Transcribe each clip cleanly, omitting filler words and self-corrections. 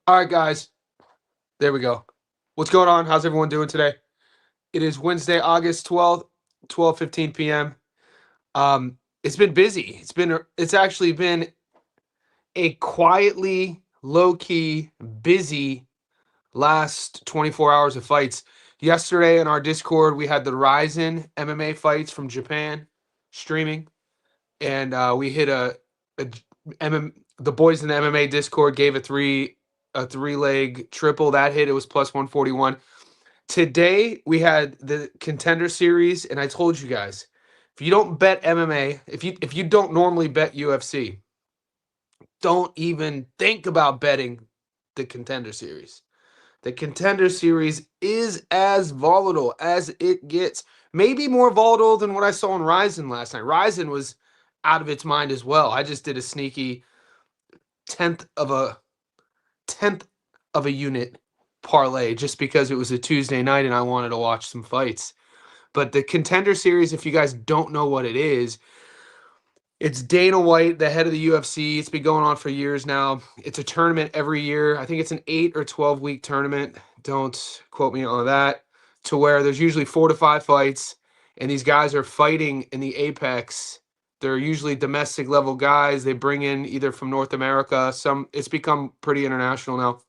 All right, guys. There we go. What's going on? How's everyone doing today? It is Wednesday, August 12th, 12:15 p.m. It's been busy. It's actually been a quietly low-key busy last 24 hours of fights. Yesterday in our Discord, we had the Ryzen MMA fights from Japan streaming, and we hit a the boys in the MMA Discord gave a three leg triple that hit. It was plus 141. Today we had the Contender Series, and I told you guys, if you don't bet MMA, if you don't normally bet UFC, don't even think about betting the Contender Series. The Contender Series is as volatile as it gets. Maybe more volatile than what I saw in Ryzen last night. Ryzen was out of its mind as well. I just did a sneaky tenth of a tenth of a unit parlay just because it was a Tuesday night and I wanted to watch some fights. But the Contender Series, if you guys don't know what it is, it's Dana White, the head of the UFC. It's been going on for years now. It's a tournament every year. I think it's an 8 or 12 week tournament. Don't quote me on that. To where there's usually 4 to 5 fights, and these guys are fighting in the Apex. They're usually domestic level guys. They bring in either from North America. It's become pretty international now,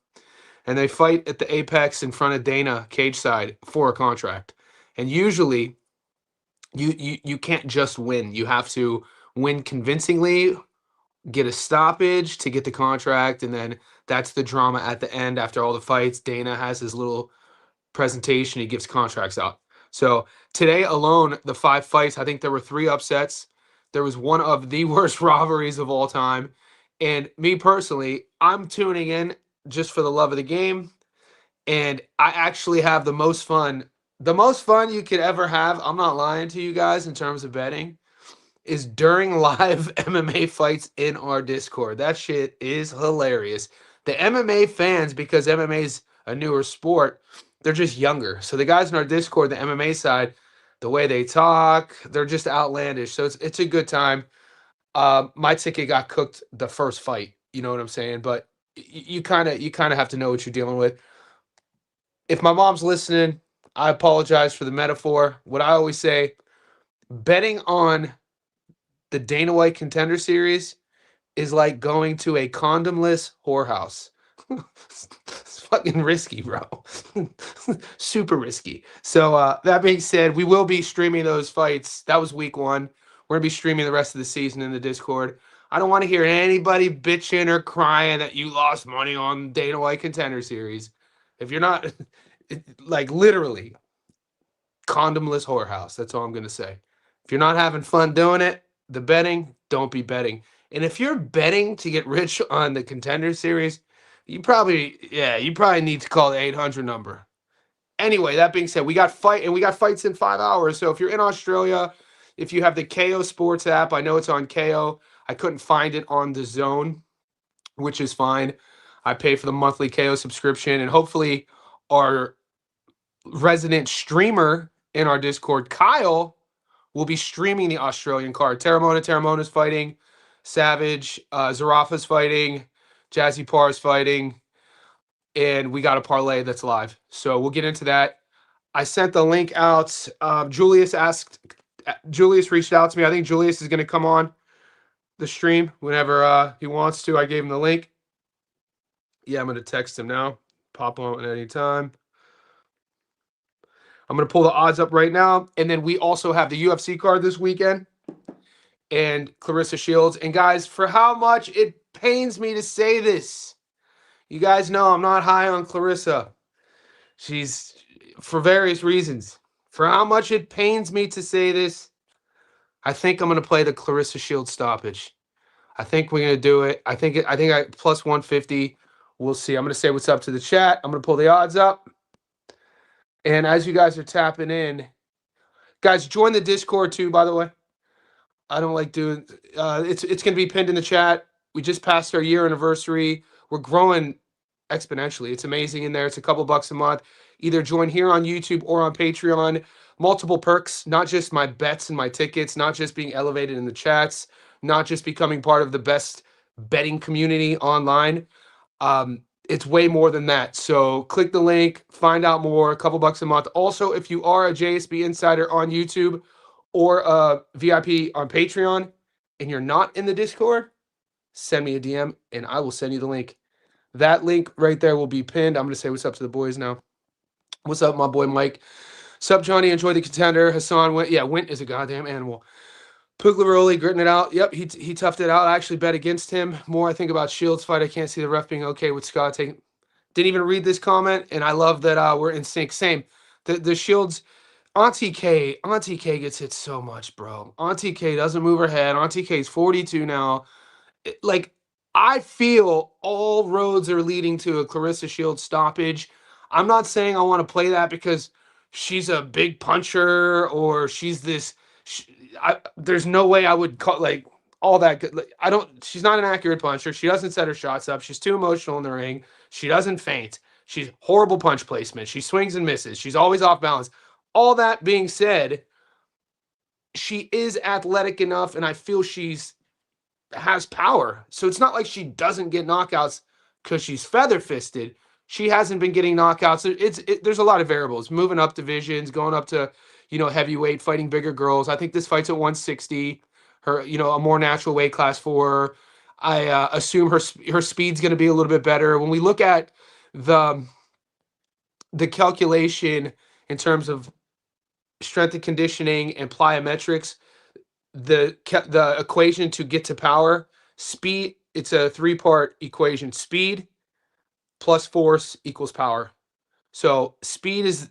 and they fight at the Apex in front of Dana cage side for a contract. And usually, you can't just win. You have to win convincingly, get a stoppage to get the contract, and then that's the drama at the end after all the fights. Dana has his little presentation. He gives contracts out. So today alone, the 5 fights, I think there were 3 upsets. There was one of the worst robberies of all time. And me personally, I'm tuning in just for the love of the game. And I actually have the most fun. The most fun you could ever have, I'm not lying to you guys in terms of betting, is during live MMA fights in our Discord. That shit is hilarious. The MMA fans, because MMA is a newer sport, they're just younger. So the guys in our Discord, the MMA side, the way they talk, they're just outlandish. So it's a good time. My ticket got cooked the first fight. You know what I'm saying? But you kind of have to know what you're dealing with. If my mom's listening, I apologize for the metaphor. What I always say, betting on the Dana White Contender Series is like going to a condomless whorehouse. It's fucking risky, bro. Super risky. So that being said, we will be streaming those fights. That was week 1. We're gonna be streaming the rest of the season in the Discord. I don't want to hear anybody bitching or crying that you lost money on Dana White Contender Series. If you're not, like, literally condomless whorehouse. That's all I'm gonna say. If you're not having fun doing it, the betting, don't be betting. And if you're betting to get rich on the Contender Series, you probably need to call the 800 number. Anyway, that being said, we got fights in 5 hours. So if you're in Australia, if you have the KO Sports app, I know it's on KO. I couldn't find it on the Zone, which is fine. I pay for the monthly KO subscription, and hopefully our resident streamer in our Discord, Kyle, will be streaming the Australian card. Terramona's fighting, Savage, Zarafa's fighting, Jazzy Parr's fighting, and we got a parlay that's live. So we'll get into that. I sent the link out. Julius reached out to me. I think Julius is going to come on the stream whenever he wants to. I gave him the link. Yeah, I'm going to text him now. Pop on at any time. I'm going to pull the odds up right now. And then we also have the UFC card this weekend and Clarissa Shields. And guys, for how much it pains me to say this, you guys know I'm not high on Clarissa. She's, for various reasons. For how much it pains me to say this, I think I'm going to play the Clarissa Shields stoppage. I think we're going to do it. I think I plus 150. We'll see. I'm going to say what's up to the chat. I'm going to pull the odds up. And as you guys are tapping in, guys, join the Discord too, by the way. I don't like doing it's going to be pinned in the chat. We just passed our year anniversary. We're growing exponentially. It's amazing in there. It's a couple bucks a month. Either join here on YouTube or on Patreon. Multiple perks, not just my bets and my tickets, not just being elevated in the chats, not just becoming part of the best betting community online. it's way more than that. So click the link, find out more, a couple bucks a month. Also, if you are a JSB Insider on YouTube or a VIP on Patreon and you're not in the Discord, send me a DM and I will send you the link. That link right there will be pinned. I'm going to say what's up to the boys now. What's up, my boy Mike? Sup, Johnny? Enjoy the contender. Hassan went. Yeah, Wint is a goddamn animal. Puglaroli gritting it out. Yep, he toughed it out. I actually bet against him. More I think about Shields' fight. I can't see the ref being okay with Scott taking. Didn't even read this comment, and I love that we're in sync. Same. The Shields. Auntie K gets hit so much, bro. Auntie K doesn't move her head. Auntie K's 42 now. Like, I feel all roads are leading to a Clarissa Shields stoppage. I'm not saying I want to play that because she's a big puncher or she's this. There's no way I would call like all that good. Like, I don't. She's not an accurate puncher. She doesn't set her shots up. She's too emotional in the ring. She doesn't feint. She's horrible punch placement. She swings and misses. She's always off balance. All that being said, she is athletic enough, and I feel she's has power. So it's not like she doesn't get knockouts because she's feather fisted. She hasn't been getting knockouts. There's a lot of variables. Moving up divisions, going up to, heavyweight, fighting bigger girls. I think this fight's at 160. Her, a more natural weight class for her. I assume her speed's going to be a little bit better. When we look at the calculation in terms of strength and conditioning and plyometrics, the equation to get to power, speed, it's a 3-part equation. Speed plus force equals power. So speed is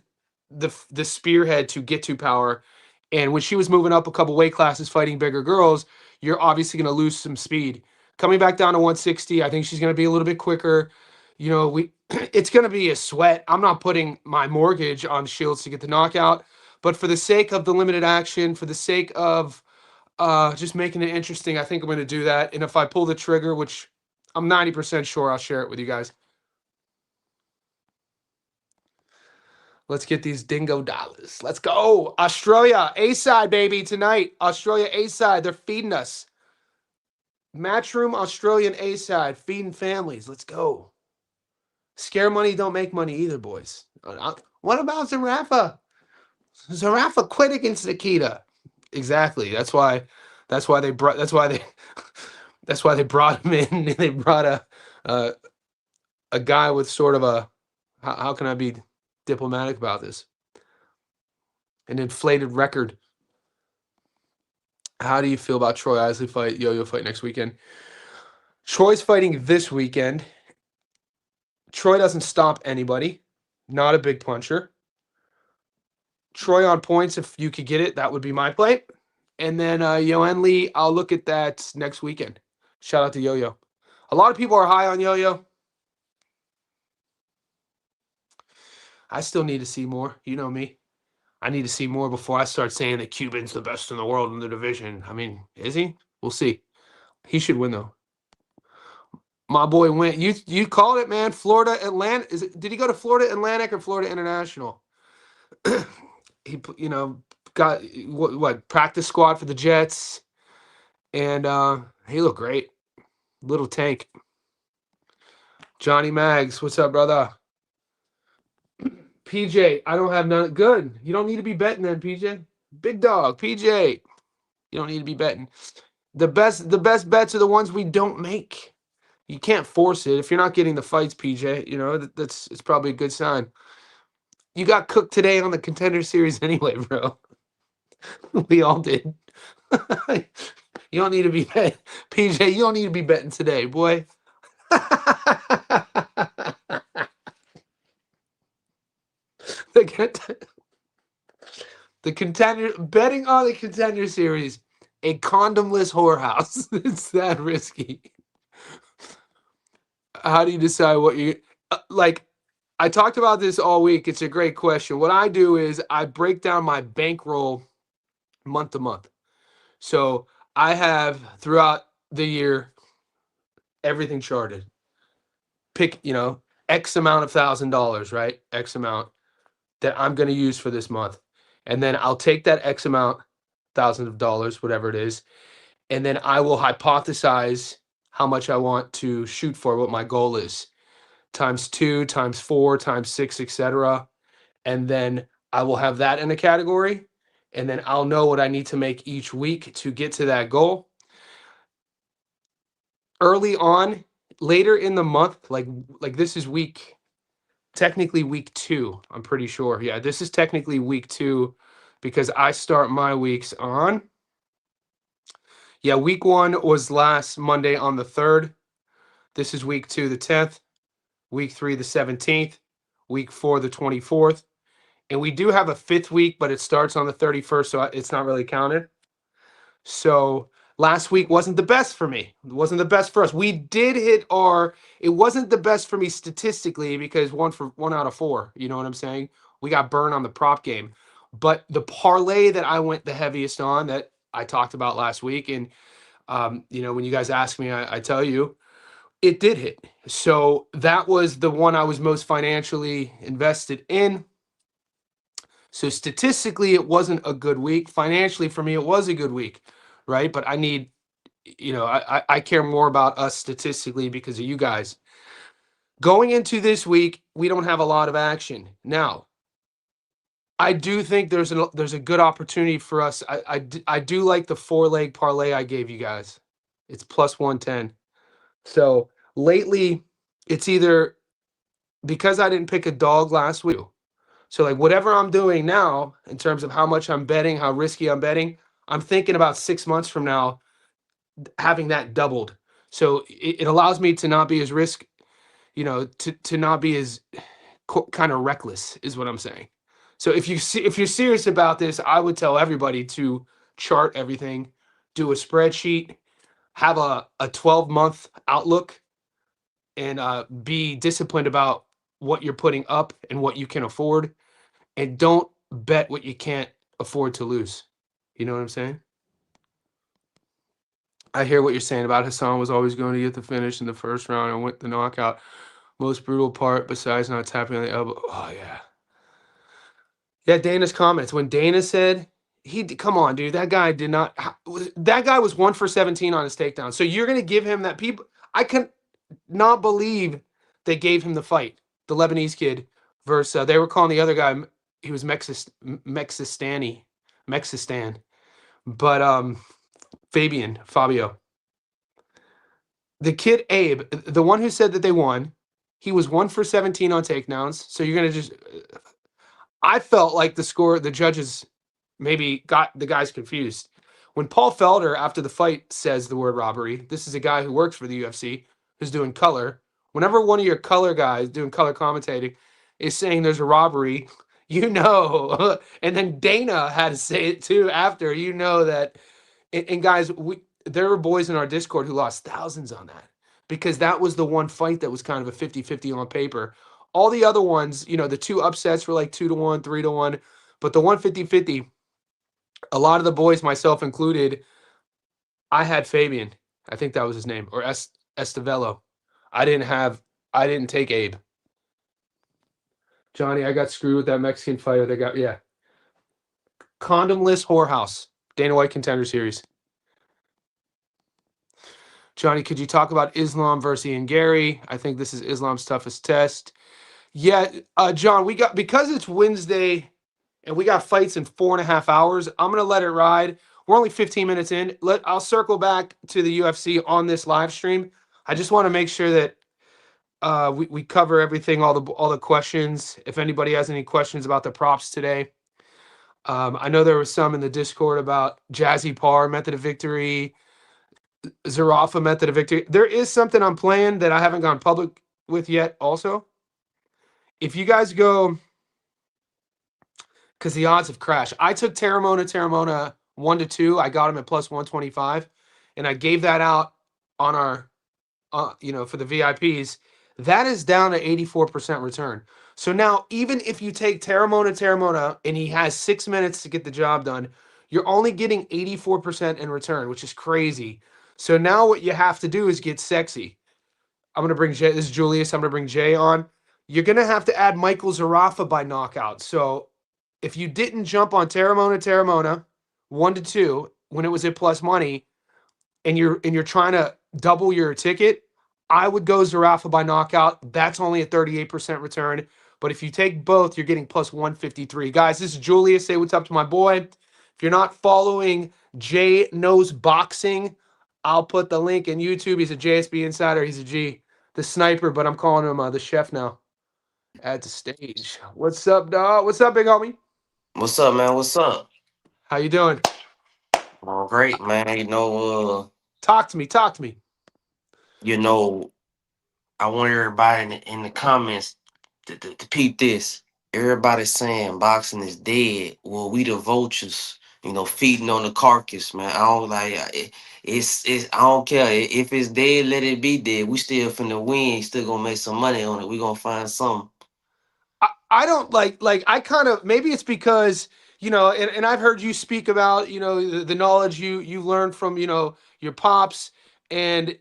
the spearhead to get to power. And when she was moving up a couple weight classes fighting bigger girls, you're obviously going to lose some speed. Coming back down to 160, I think she's going to be a little bit quicker. It's going to be a sweat. I'm not putting my mortgage on Shields to get the knockout, but for the sake of the limited action, for the sake of just making it interesting, I think I'm going to do that. And if I pull the trigger, which I'm 90% sure, I'll share it with you guys. Let's get these dingo dollars. Let's go. Australia, A-side, baby, tonight. Australia, A-side. They're feeding us. Matchroom, Australian A-side. Feeding families. Let's go. Scare money don't make money either, boys. What about Zarafa? Zarafa quit against Nikita. Exactly. That's why they brought him in. They brought a guy with sort of a how can I be diplomatic about this? An inflated record. How do you feel about Troy Isley fight, Yo-Yo fight next weekend? Troy's fighting this weekend. Troy doesn't stop anybody. Not a big puncher. Troy on points, if you could get it, that would be my play. And then Yoen Lee, I'll look at that next weekend. Shout out to Yo-Yo. A lot of people are high on Yo-Yo. I still need to see more. You know me. I need to see more before I start saying that Cuban's the best in the world in the division. I mean, is he? We'll see. He should win, though. My boy went. You called it, man. Florida Atlantic. Did he go to Florida Atlantic or Florida International? He, got what practice squad for the Jets, and he looked great. Little tank. Johnny Mags, what's up, brother? PJ, I don't have none. Good. You don't need to be betting then, PJ. Big dog, PJ. You don't need to be betting. The best bets are the ones we don't make. You can't force it. If you're not getting the fights, PJ, it's probably a good sign. You got cooked today on the Contender Series anyway, bro. We all did. You don't need to be betting. PJ, you don't need to be betting today, boy. The contender betting on the Contender Series, a condomless whorehouse. It's that risky. How do you decide what you like? I talked about this all week. It's a great question. What I do is I break down my bankroll month to month. So I have throughout the year everything charted. Pick, X amount of $1,000, right? X amount that I'm going to use for this month. And then I'll take that X amount, thousands of dollars, whatever it is, and then I will hypothesize how much I want to shoot for, what my goal is. times 2, times 4, times 6, etc. And then I will have that in a category. And then I'll know what I need to make each week to get to that goal. Early on, later in the month, like this is technically week 2, I'm pretty sure. Yeah, this is technically week 2 because I start my weeks on. Yeah, week 1 was last Monday on the 3rd. This is week 2, the 10th. Week 3, the 17th. Week 4, the 24th. And we do have a 5th week, but it starts on the 31st, so it's not really counted. So last week wasn't the best for me. It wasn't the best for us. We did hit it wasn't the best for me statistically because 1 out of 4, you know what I'm saying? We got burned on the prop game. But the parlay that I went the heaviest on that I talked about last week, and when you guys ask me, I tell you, it did hit. So that was the one I was most financially invested in. So statistically, it wasn't a good week. Financially, for me, it was a good week, right? But I need, I care more about us statistically because of you guys. Going into this week, we don't have a lot of action. Now, I do think there's a good opportunity for us. I do like the 4-leg parlay I gave you guys. It's plus 110. So lately, it's either because I didn't pick a dog last week. So like whatever I'm doing now in terms of how much I'm betting, how risky I'm betting, I'm thinking about 6 months from now having that doubled. So it allows me to not be as to not be as kind of reckless is what I'm saying. So if you're serious about this, I would tell everybody to chart everything, do a spreadsheet, have a 12-month outlook, and be disciplined about what you're putting up and what you can afford. And don't bet what you can't afford to lose. You know what I'm saying? I hear what you're saying about Hassan was always going to get the finish in the first round and went the knockout. Most brutal part besides not tapping on the elbow. Oh, yeah. Yeah, Dana's comments. When Dana said, come on, dude, that guy did not, that guy was 1 for 17 on his takedown. So you're going to give him that I can not believe they gave him the fight. The Lebanese kid versus, they were calling the other guy, he was Mexistan. But Fabio. The kid Abe, the one who said that they won, he was 1 for 17 on takedowns. So you're gonna I felt like the judges maybe got the guys confused. When Paul Felder after the fight says the word robbery, this is a guy who works for the UFC who's doing color. Whenever one of your color guys doing color commentating is saying there's a robbery, and then Dana had to say it too after, that. And guys, there were boys in our Discord who lost thousands on that because that was the one fight that was kind of a 50-50 on paper. All the other ones, the 2 upsets were like 2-1, 3-1, but the 150-50, a lot of the boys, myself included, I had Fabian. I think that was his name, or Estevello. I didn't take Abe. Johnny, I got screwed with that Mexican fighter. Condomless whorehouse. Dana White Contender Series. Johnny, could you talk about Islam versus Ian Gary? I think this is Islam's toughest test. Yeah, John, because it's Wednesday and we got fights in 4.5 hours, I'm going to let it ride. We're only 15 minutes in. I'll circle back to the UFC on this live stream. I just want to make sure that we cover everything, all the questions. If anybody has any questions about the props today. I know there was some in the Discord about Jazzy Parr, method of victory, Zarafa, method of victory. There is something I'm playing that I haven't gone public with yet also. If you guys go, because the odds have crashed. I took Terramona 1-2. I got him at plus 125, and I gave that out on our, for the VIPs. That is down to 84% return. So now, even if you take Terramona, and he has 6 minutes to get the job done, you're only getting 84% in return, which is crazy. So now what you have to do is get sexy. I'm going to bring Jay. This is Julius. I'm going to bring Jay on. You're going to have to add Michael Zarafa by knockout. So if you didn't jump on Terramona 1-2 when it was at plus money, and you're trying to double your ticket, I would go Zarafa by knockout. That's only a 38% return. But if you take both, you're getting plus 153. Guys, this is Julius. Say what's up to my boy. If you're not following Jay Knows Boxing, I'll put the link in YouTube. He's a JSB insider. He's a G, the sniper, but I'm calling him the chef now at the stage. What's up, dog? What's up, big homie? What's up, man? What's up? How you doing? Well, great, man. Talk to me. Talk to me. You know, I want everybody in the comments to peep this. Everybody's saying boxing is dead. Well, we the vultures, feeding on the carcass, man. I don't like it's. I don't care if it's dead. Let it be dead. We still finna win. Still gonna make some money on it. We gonna find something. I don't like I kind of maybe it's because and I've heard you speak about the knowledge you learned from your pops and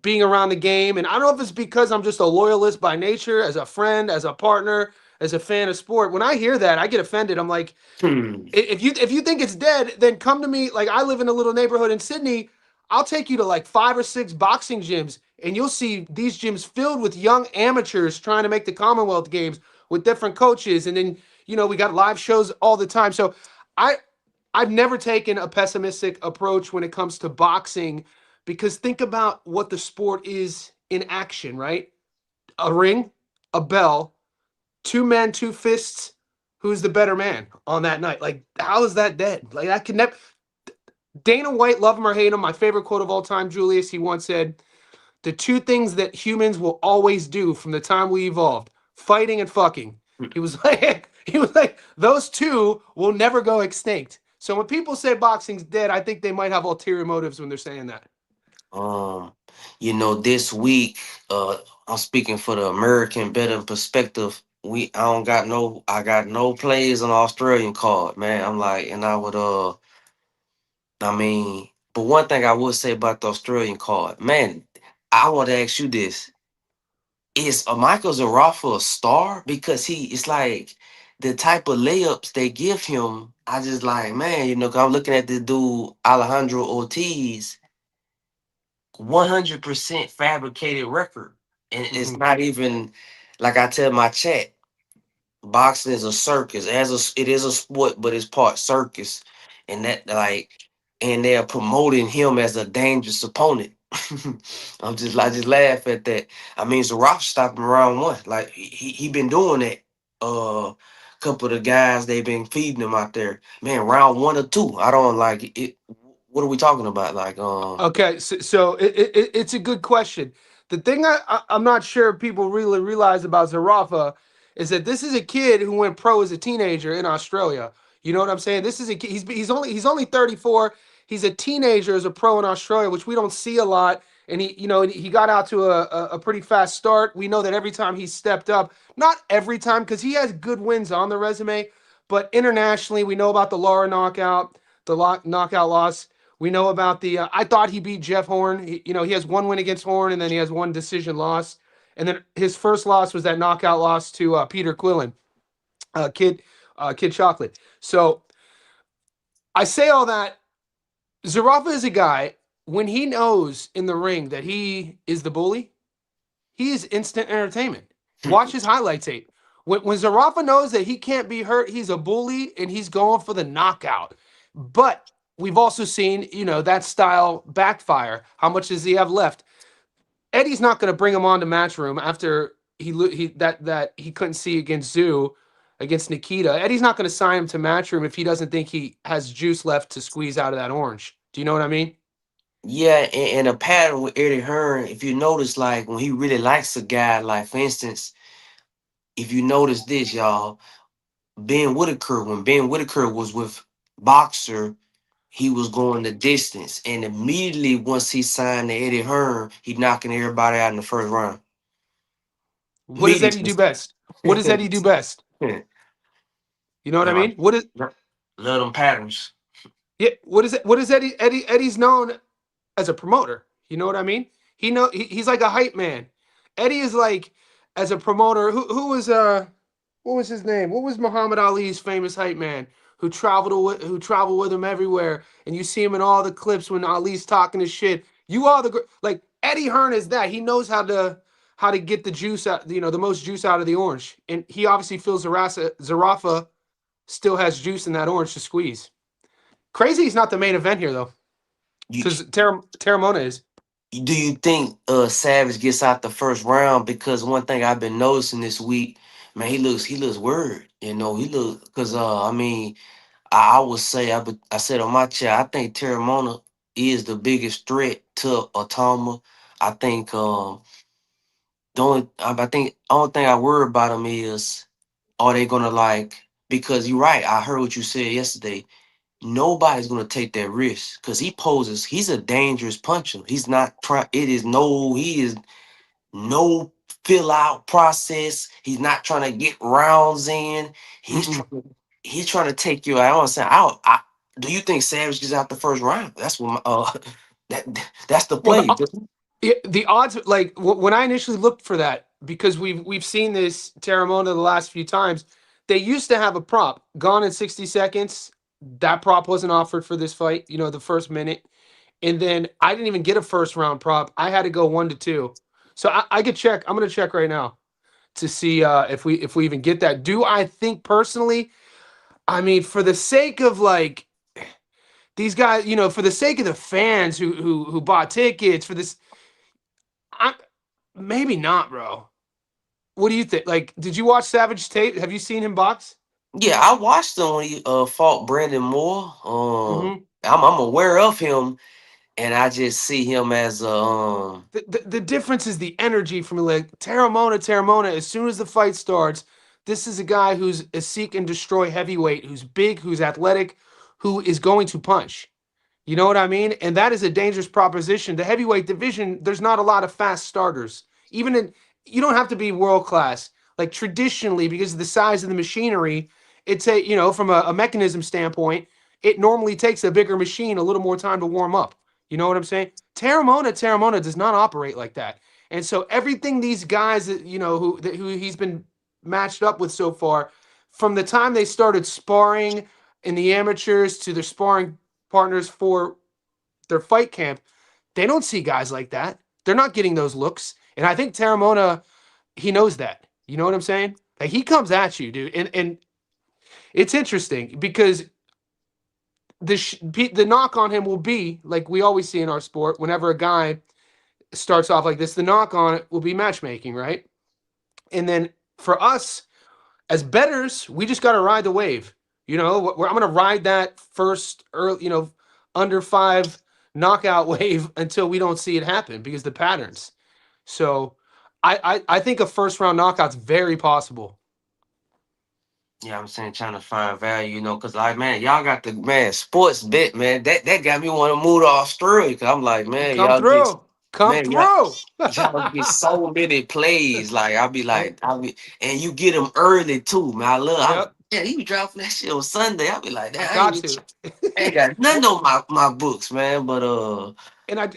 being around the game, and I don't know if it's because I'm just a loyalist by nature, as a friend, as a partner, as a fan of sport. When I hear that, I get offended. I'm like, Hmm. if you think it's dead, then come to me. Like, I live in a little neighborhood in Sydney. I'll take you to like 5 or 6 boxing gyms, and you'll see these gyms filled with young amateurs trying to make the Commonwealth Games with different coaches. And then we got live shows all the time. So I I've never taken a pessimistic approach when it comes to boxing, because think about what the sport is in action, right? A ring, a bell, 2 men, 2 fists. Who's the better man on that night? Like, how is that dead? Like, that can never. Dana White, love him or hate him, my favorite quote of all time, Julius, he once said, the 2 things that humans will always do from the time we evolved, fighting and fucking. He was like, those two will never go extinct. So when people say boxing's dead, I think they might have ulterior motives when they're saying that. Um, this week, I'm speaking for the American betting perspective. I got no plays on the Australian card, man. I'm like, and but one thing I would say about the Australian card, man, I want to ask you this: is Michael Zarafa a star? Because it's like the type of layups they give him. I just like, man, 'cause I'm looking at this dude Alejandro Ortiz, 100% fabricated record. And it's Mhm. not even like I tell my chat, boxing is a circus. It is a sport, but it's part circus. And and they're promoting him as a dangerous opponent. I just laugh at that. I mean, Zaraf stopped him around one. Like he been doing that. Couple of the guys they've been feeding him out there. Man, round 1 or 2. I don't like it. What are we talking about? Okay, so it's a good question. The thing I'm not sure people really realize about Zarafa is that this is a kid who went pro as a teenager in Australia. You know what I'm saying? This is a kid. He's only 34. He's a teenager as a pro in Australia, which we don't see a lot. And he got out to a pretty fast start. We know that every time he stepped up, not every time because he has good wins on the resume, but internationally we know about the Lara knockout, knockout loss. We know about the. I thought he beat Jeff Horn. He has one win against Horn, and then he has one decision loss. And then his first loss was that knockout loss to Peter Quillen, Kid Chocolate. So I say all that. Zarafa is a guy, when he knows in the ring that he is the bully, he is instant entertainment. Watch his highlight tape. When Zarafa knows that he can't be hurt, he's a bully and he's going for the knockout. But we've also seen, that style backfire. How much does he have left? Eddie's not going to bring him on to Matchroom after he couldn't see against Zoo, against Nikita. Eddie's not going to sign him to Matchroom if he doesn't think he has juice left to squeeze out of that orange. Do you know what I mean? Yeah, and a pattern with Eddie Hearn, if you notice, like when he really likes a guy, like for instance, if you notice this, y'all, when Ben Whitaker was with Boxer, he was going the distance. And immediately once he signed to Eddie Hearn, he knocking everybody out in the first round. What does Eddie Immediately. do best? What does Eddie do best? You know what I Yeah, mean? What is love them patterns. Yeah, what is it? What is Eddie's known as a promoter. You know what I mean? He's like a hype man. Eddie is like, as a promoter. Who was what was his name? What was Muhammad Ali's famous hype man who traveled with him everywhere? And you see him in all the clips when Ali's talking his shit. You are the like. Eddie Hearn is that. He knows how to get the juice out, the most juice out of the orange. And he obviously feels Zarafa still has juice in that orange to squeeze. Crazy he's not the main event here though. You, Because Terramona is. do you think Savage gets out the first round? Because one thing I've been noticing this week, man, he looks worried. He look because I mean, I would say I said on my chat, I think Terramona is the biggest threat to Atama. I think I think only thing I worry about him is, are they gonna like, because you're right, I heard what you said yesterday. Nobody's gonna take that risk because he's a dangerous puncher. He's not trying, he is no fill out process. He's not trying to get rounds in. He's Mm-mm. trying he's trying to take you out. I do you think Savage gets out the first round? That's what that that's the Well, play. the odds, like when I initially looked for that, because we've seen this Terramona the last few times. They used to have a prop gone in 60 seconds. That prop wasn't offered for this fight. The first minute, and then I didn't even get a first round prop. I had to go 1-2. So I could check. I'm gonna check right now to see if we even get that. Do I think personally? I mean, for the sake of like these guys, for the sake of the fans who bought tickets for this, I maybe not, bro. What do you think? Like, did you watch Savage tape? Have you seen him box? Yeah, I watched him when he fought Brandon Moore. Mm-hmm. I'm aware of him, and I just see him as a The difference is the energy from like Terramona. As soon as the fight starts, this is a guy who's a seek and destroy heavyweight, who's big, who's athletic, who is going to punch. You know what I mean? And that is a dangerous proposition. The heavyweight division, there's not a lot of fast starters. Even in, you don't have to be world class. Like traditionally, because of the size of the machinery, it's from a mechanism standpoint, it normally takes a bigger machine a little more time to warm up. You know what I'm saying? Terramona does not operate like that. And so everything these guys, who he's been matched up with so far, from the time they started sparring in the amateurs to their sparring partners for their fight camp, they don't see guys like that. They're not getting those looks. And I think Terramona, he knows that. You know what I'm saying? Like he comes at you, dude. And it's interesting because the knock on him will be like we always see in our sport. Whenever a guy starts off like this, the knock on it will be matchmaking, right? And then for us as betters, we just got to ride the wave. I'm going to ride that first early, under five knockout wave until we don't see it happen because the patterns. So I think a first round knockout's very possible. yeah, I'm saying trying to find value, because like, man, y'all got the man sports bet, man. That got me want to move to Australia. Cause I'm like, man, Come through. Come man, y'all, through. y'all get so many plays. Like Hey, and you get them early too, man. I was, yep. yeah, you dropping that shit on Sunday. I'll be like, I that got to. I ain't got nothing on my books, man. But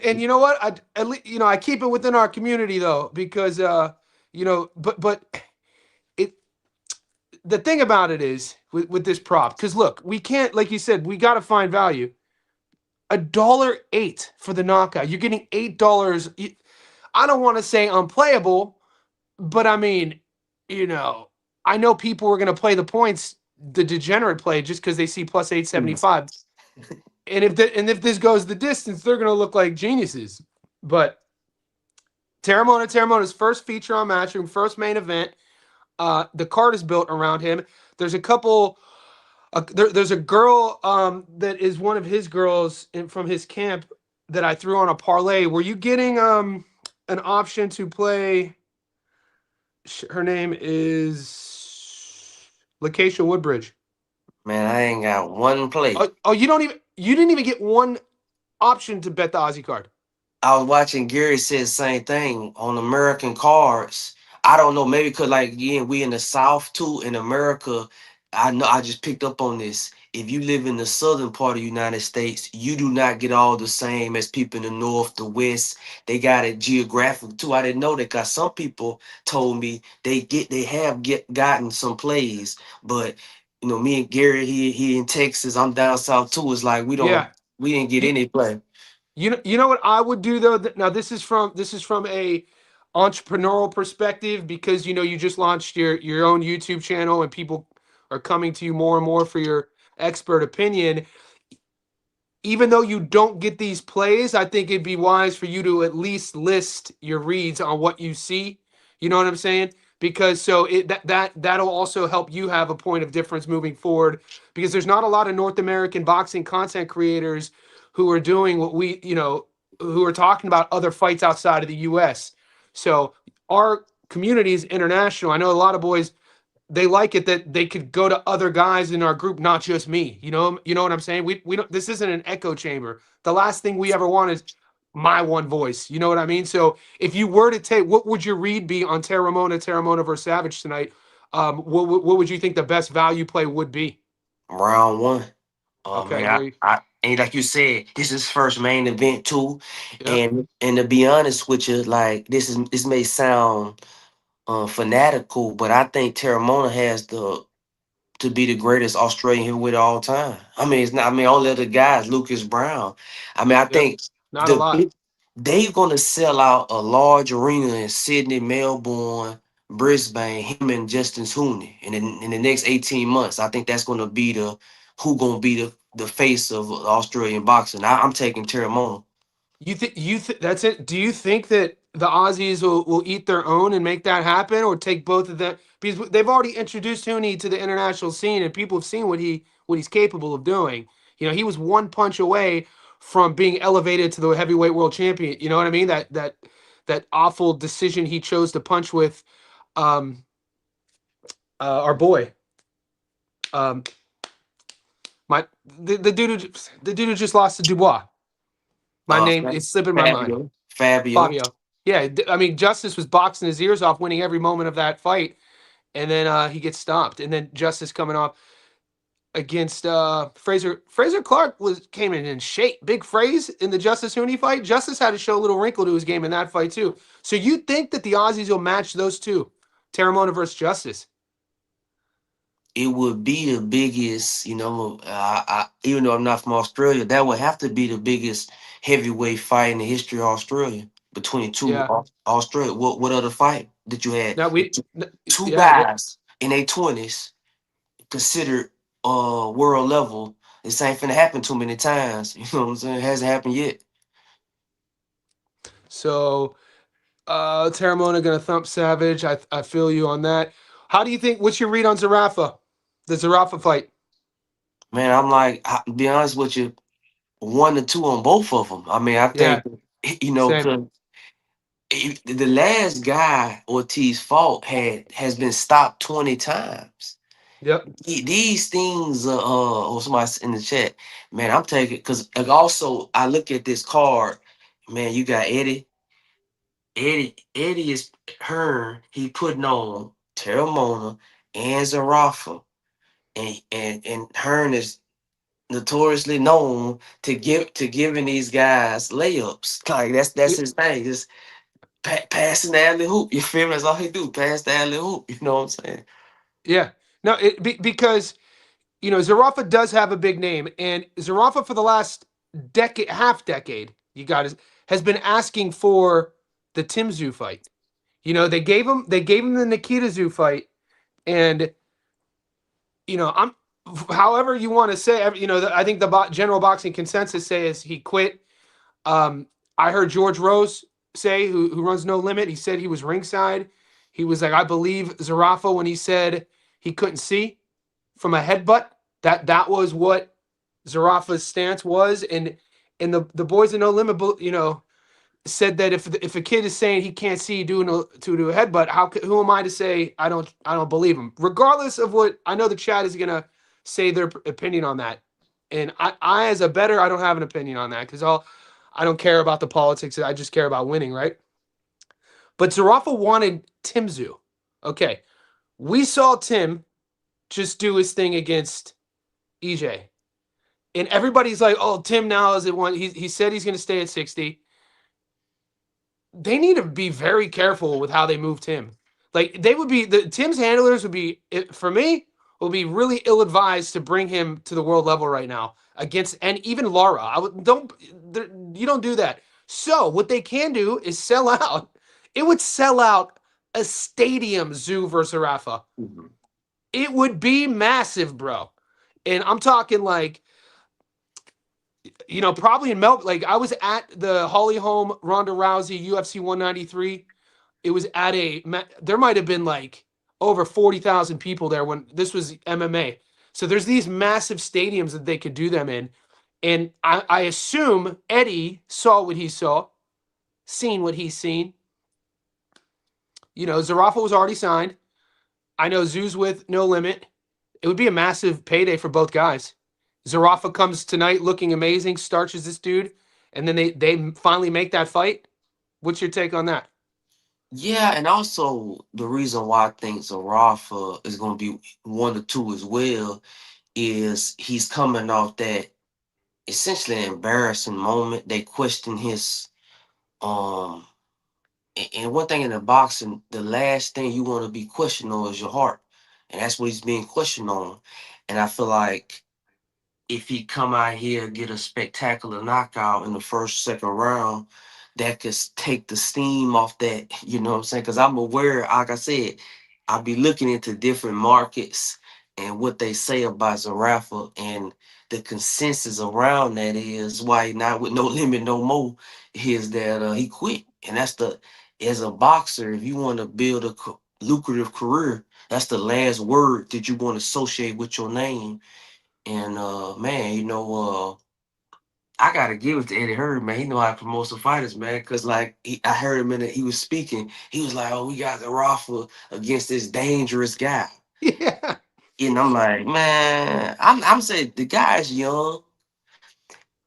And you know what? I at least I keep it within our community though because but it the thing about it is with this prop, because look, we can't, like you said, we got to find value. $1.08 for the knockout. You're getting $8. I don't want to say unplayable, but I mean, you know, I know people are going to play the points, the degenerate play, just because they see plus 875. And if this goes the distance, they're going to look like geniuses. But Terramona's first feature on Matchroom, first main event. The card is built around him. There's a couple. There's a girl that is one of his girls from his camp that I threw on a parlay. Were you getting an option to play? Her name is Lakeisha Woodbridge. man, I ain't got one play. Oh, you didn't even get one option to bet the Aussie card. I was watching Gary said the same thing on American cards. I don't know, maybe because like yeah, we in the South too. In America, I know I just picked up on this. If you live in the southern part of the United States, you do not get all the same as people in the north, the west. They got it geographic too. I didn't know that because some people told me they have gotten some plays, but me and Gary he in Texas, I'm down south too. It's like Yeah, we didn't get you any play. You know what I would do though. Now this is from a entrepreneurial perspective because you just launched your own YouTube channel and people are coming to you more and more for your expert opinion. Even though you don't get these plays, I think it'd be wise for you to at least list your reads on what you see. You know what I'm saying? Because so that'll also help you have a point of difference moving forward. Because there's not a lot of North American boxing content creators who are doing what who are talking about other fights outside of the U.S. So our community is international. I know a lot of boys they like it that they could go to other guys in our group, not just me. You know what I'm saying? We don't. This isn't an echo chamber. The last thing we ever want is my one voice. You know what I mean? So if you were to take, what would your read be on Terramona versus Savage tonight? What would you think the best value play would be? Round one. Okay, Man, there you. I and like you said, this is first main event too. Yep. And to be honest with you, like this may sound fanatical, but I think Terramona has the to be the greatest Australian heavyweight of all time. I mean, it's not. I mean, all the other guys, Lucas Brown. I mean, I Yep. think Not a lot. they gonna sell out a large arena in Sydney, Melbourne, Brisbane. Him and Justin Hooney, and in the next 18 months, I think that's gonna be the who gonna be the face of Australian boxing. I'm taking Terramona. You think that's it? Do you think that the Aussies will eat their own and make that happen, or take both of them? Because they've already introduced Hooney to the international scene, and people have seen what he's capable of doing. He was one punch away from being elevated to the heavyweight world champion. You know what I mean? That awful decision he chose to punch with um, our boy. Um, my the dude who just lost to Dubois. My name is slipping my mind. Fabio. Fabio. Yeah, I mean, Justice was boxing his ears off, winning every moment of that fight, and then he gets stomped. And then Justice coming off against Fraser. Fraser Clark came in shape. Big Fraze in the Justice Hooney fight. Justice had to show a little wrinkle to his game in that fight too. So you think that the Aussies will match those two, Terramona versus Justice? It would be the biggest, even though I'm not from Australia, that would have to be the biggest heavyweight fight in the history of Australia between two Yeah. Australia. What other fight that you had? Now Two yeah, guys in their 20s considered world level. This ain't finna happen too many times. You know what I'm saying? It hasn't happened yet. so Terramona gonna thump Savage. I feel you on that. How do you think? What's your read on Zarafa? The Zarafa fight. Man, I'm like, to be honest with you, 1 to 2 on both of them. I mean, I Yeah, think, same. because the last guy Ortiz fought has been stopped 20 times. Yep. These things, or somebody in the chat, man, I'm taking because also I look at this card, man. You got Eddie is Hearn. He putting on Terramona and Zarafa, and Hearn is notoriously known to giving these guys layups. Like that's Y- his thing. Just passing the alley hoop. You feel me? That's all he do. Pass the alley hoop. You know what I'm saying? Yeah. No, because Zarafa does have a big name, and Zarafa for the last decade, half decade, has been asking for the Tim Zoo fight. They gave him the Nikita Zoo fight, and I'm however you want to say. I think the general boxing consensus says he quit. Um, I heard George Rose say, who runs No Limit. He said he was ringside. He was like, I believe Zarafa when he said he couldn't see from a headbutt. That was what Zarafa's stance was, and the boys in No Limit, said that if a kid is saying he can't see doing to do a headbutt, who am I to say I don't believe him? Regardless of what I know, the chat is gonna say their opinion on that, and I as a bettor, I don't have an opinion on that because I don't care about the politics. I just care about winning, right? But Zarafa wanted Tim Zoo. Okay, we saw Tim just do his thing against EJ. And everybody's like, "Oh, Tim now is at one." He said he's going to stay at 60. They need to be very careful with how they move Tim. Like they would be Tim's handlers would be for me will be really ill advised to bring him to the world level right now against and even Lara. I would don't don't do that. So what they can do is sell out. It would sell out a stadium, Zoo versus Rafa. Mhm. It would be massive, bro. And I'm talking like, probably in Melbourne. Like I was at the Holly Holm Ronda Rousey UFC 193. It was at there might have been like over 40,000 people there when this was MMA. So there's these massive stadiums that they could do them in. And I assume Eddie saw what he saw, seen what he's seen. Zarafa was already signed. I know Zoo's with No Limit. It would be a massive payday for both guys. Zarafa comes tonight looking amazing, starches this dude, and then they finally make that fight. What's your take on that? Yeah, and also the reason why I think Zarafa is going to be 1 or 2 as well is he's coming off that essentially embarrassing moment. They question his um and one thing in the boxing, the last thing you want to be questioned on is your heart. And that's what he's being questioned on. And I feel like if he come out here get a spectacular knockout in the first, second round, that could take the steam off that, you know what I'm saying? Because I'm aware, like I said, I'll be looking into different markets and what they say about Zarafa, and the consensus around that is why he not with No Limit no more, is that he quit. And that's as a boxer, if you want to build a lucrative career, that's the last word that you want to associate with your name. And man, I gotta give it to Eddie Heard, man. He know how to promote some fighters, man. Cause like I heard him he was speaking. He was like, "Oh, we got the Rafa against this dangerous guy," Yeah. and I'm like, "Man, I'm saying the guy's young.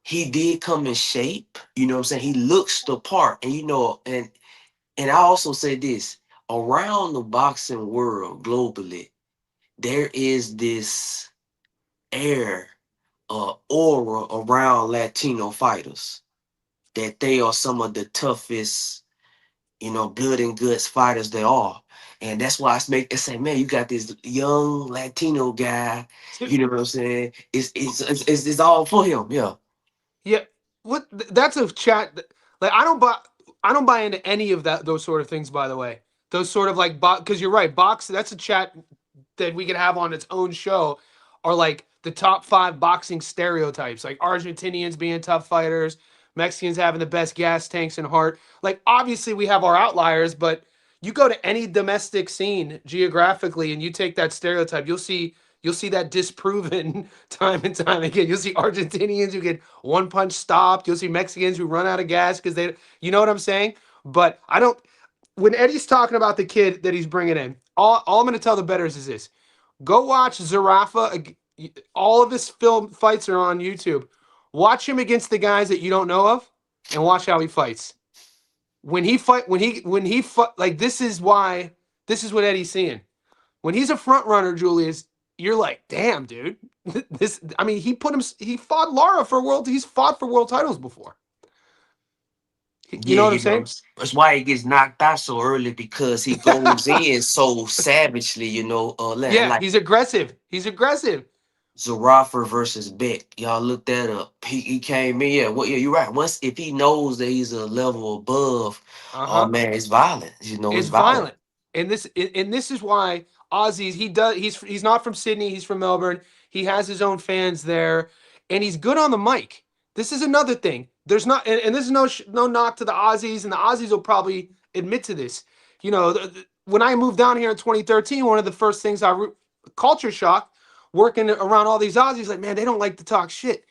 He did come in shape. You know what I'm saying? He looks the part, and and I also say this around the boxing world globally, there is this air, aura around Latino fighters that they are some of the toughest, blood and guts fighters there are. And that's why I say, man, you got this young Latino guy, you know what I'm saying? It's all for him, yeah. Yeah, that's a chat. Like I don't buy into any of those sort of things. By the way, those sort of like because you're right, box. That's a chat that we could have on its own show. Are like the top 5 boxing stereotypes, like Argentinians being tough fighters, Mexicans having the best gas tanks and heart. Like obviously we have our outliers, but you go to any domestic scene geographically and you take that stereotype, you'll see that disproven time and time again. You'll see Argentinians who get one punch stopped. You'll see Mexicans who run out of gas because you know what I'm saying? But I don't, when Eddie's talking about the kid that he's bringing in, all I'm going to tell the bettors is this: go watch Zarafa. All of his film fights are on YouTube. Watch him against the guys that you don't know of, and watch how he fights. When he fight, like this is why this is what Eddie's seeing. When he's a front runner, Julius, you're like, damn, dude. This, I mean, he fought Lara for world. He's fought for world titles before. You Yeah, know what I'm saying? that's why he gets knocked out so early because he goes in so savagely, Yeah, like he's aggressive. He's aggressive. Zarafa versus Beck. Y'all look that up. He came in. Yeah, well, yeah, you're right. Once if he knows that he's a level above, Uh oh huh. man, it's violent. It's It's violent. violent, and this is why Aussies. He's not from Sydney. He's from Melbourne. He has his own fans there, and he's good on the mic. This is another thing. There's not, and this is no knock to the Aussies, and the Aussies will probably admit to this. When I moved down here in 2013, one of the first things culture shock, working around all these Aussies, like man, they don't like to talk shit.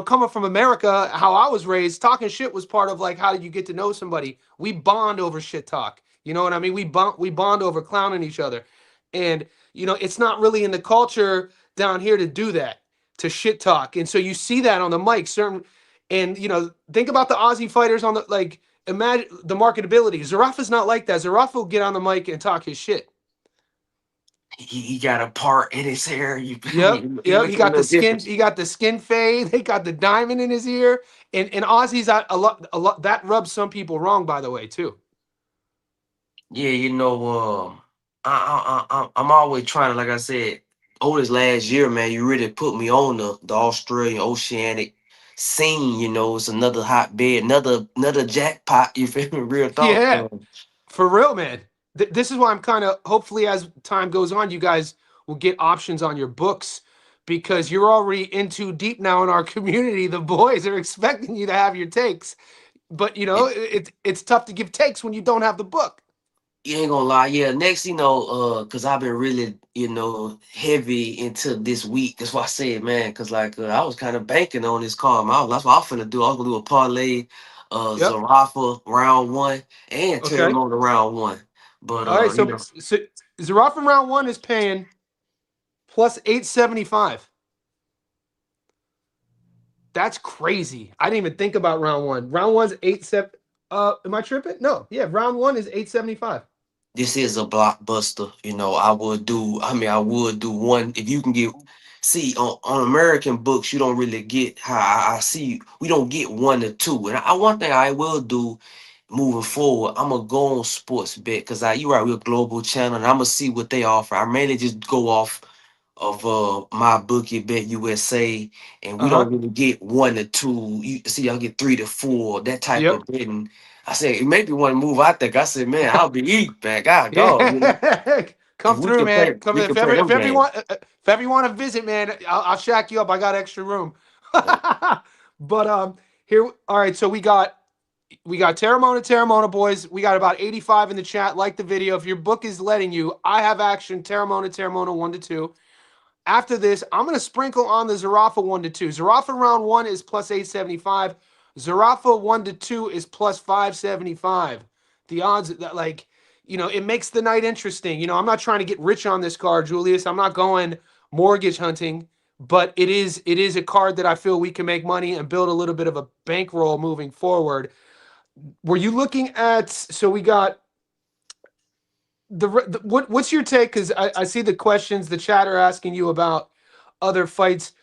Coming from America, how I was raised, talking shit was part of like how did you get to know somebody. We bond over shit talk. You know what I mean? We bond over clowning each other. And it's not really in the culture down here to do that, to shit talk. And so you see that on the mic, certain and think about the Aussie fighters on the like imagine the marketability. Zarafa's not like that. Zarafa will get on the mic and talk his shit. He got a part in his hair. You, Yep, he yep. He looking a got the little skin. different. He got the skin fade. They got the diamond in his ear. And Aussie's a lot. That rubs some people wrong, by the way, too. Yeah, I'm always trying to, like I said, over this last year, man, you really put me on the Australian Oceanic scene. You know, it's another hotbed, another jackpot. You feel me? Real talk. Yeah, for real, man. This is why I'm kind of hopefully as time goes on, you guys will get options on your books because you're already in too deep now in our community. The boys are expecting you to have your takes, but you know it's tough to give takes when you don't have the book. You ain't gonna lie, yeah. Next, cause I've been really, heavy into this week. That's why I said, man, cause like I was kind of banking on this car. That's what I'm finna do. I was gonna do a parlay, Yep. Zarafa round one and Okay. Terramona round one. But All right. So Zerov in round one is paying plus 875. That's crazy. I didn't even think about round one. Round one's 8 7. Am I tripping? No. Yeah, round one is 875. this is a blockbuster. I would do one if you can get. See, on American books, you don't really get how I see. We don't get one or two, and one thing I will do moving forward, I'm gonna go on sports bet because you right, we're a global channel, and I'm gonna see what they offer. I mainly just go off of my bookie bet USA, and we Uh huh. don't really get one or two. You see, y'all get three to four, that type Yep. of betting. I said it made me want to move. I think I said, man, I'll be eat back. God dog, Yeah. if Come through, man. Come we in. can play them games. If ever you want to visit, man, I'll shack you up. I got extra room. But here, all right. So we got Terramona boys. We got about 85 in the chat. Like the video. If your book is letting you, I have action Terramona 1 to 2. After this, I'm going to sprinkle on the Zarafa 1 to 2. Zarafa round one is plus 875. Zarafa 1 to 2 is plus 575. The odds that, like, it makes the night interesting. I'm not trying to get rich on this card, Julius. I'm not going mortgage hunting, but it is a card that I feel we can make money and build a little bit of a bankroll moving forward. Were you looking at? So we got what's your take? Because I see the questions the chat are asking you about other fights.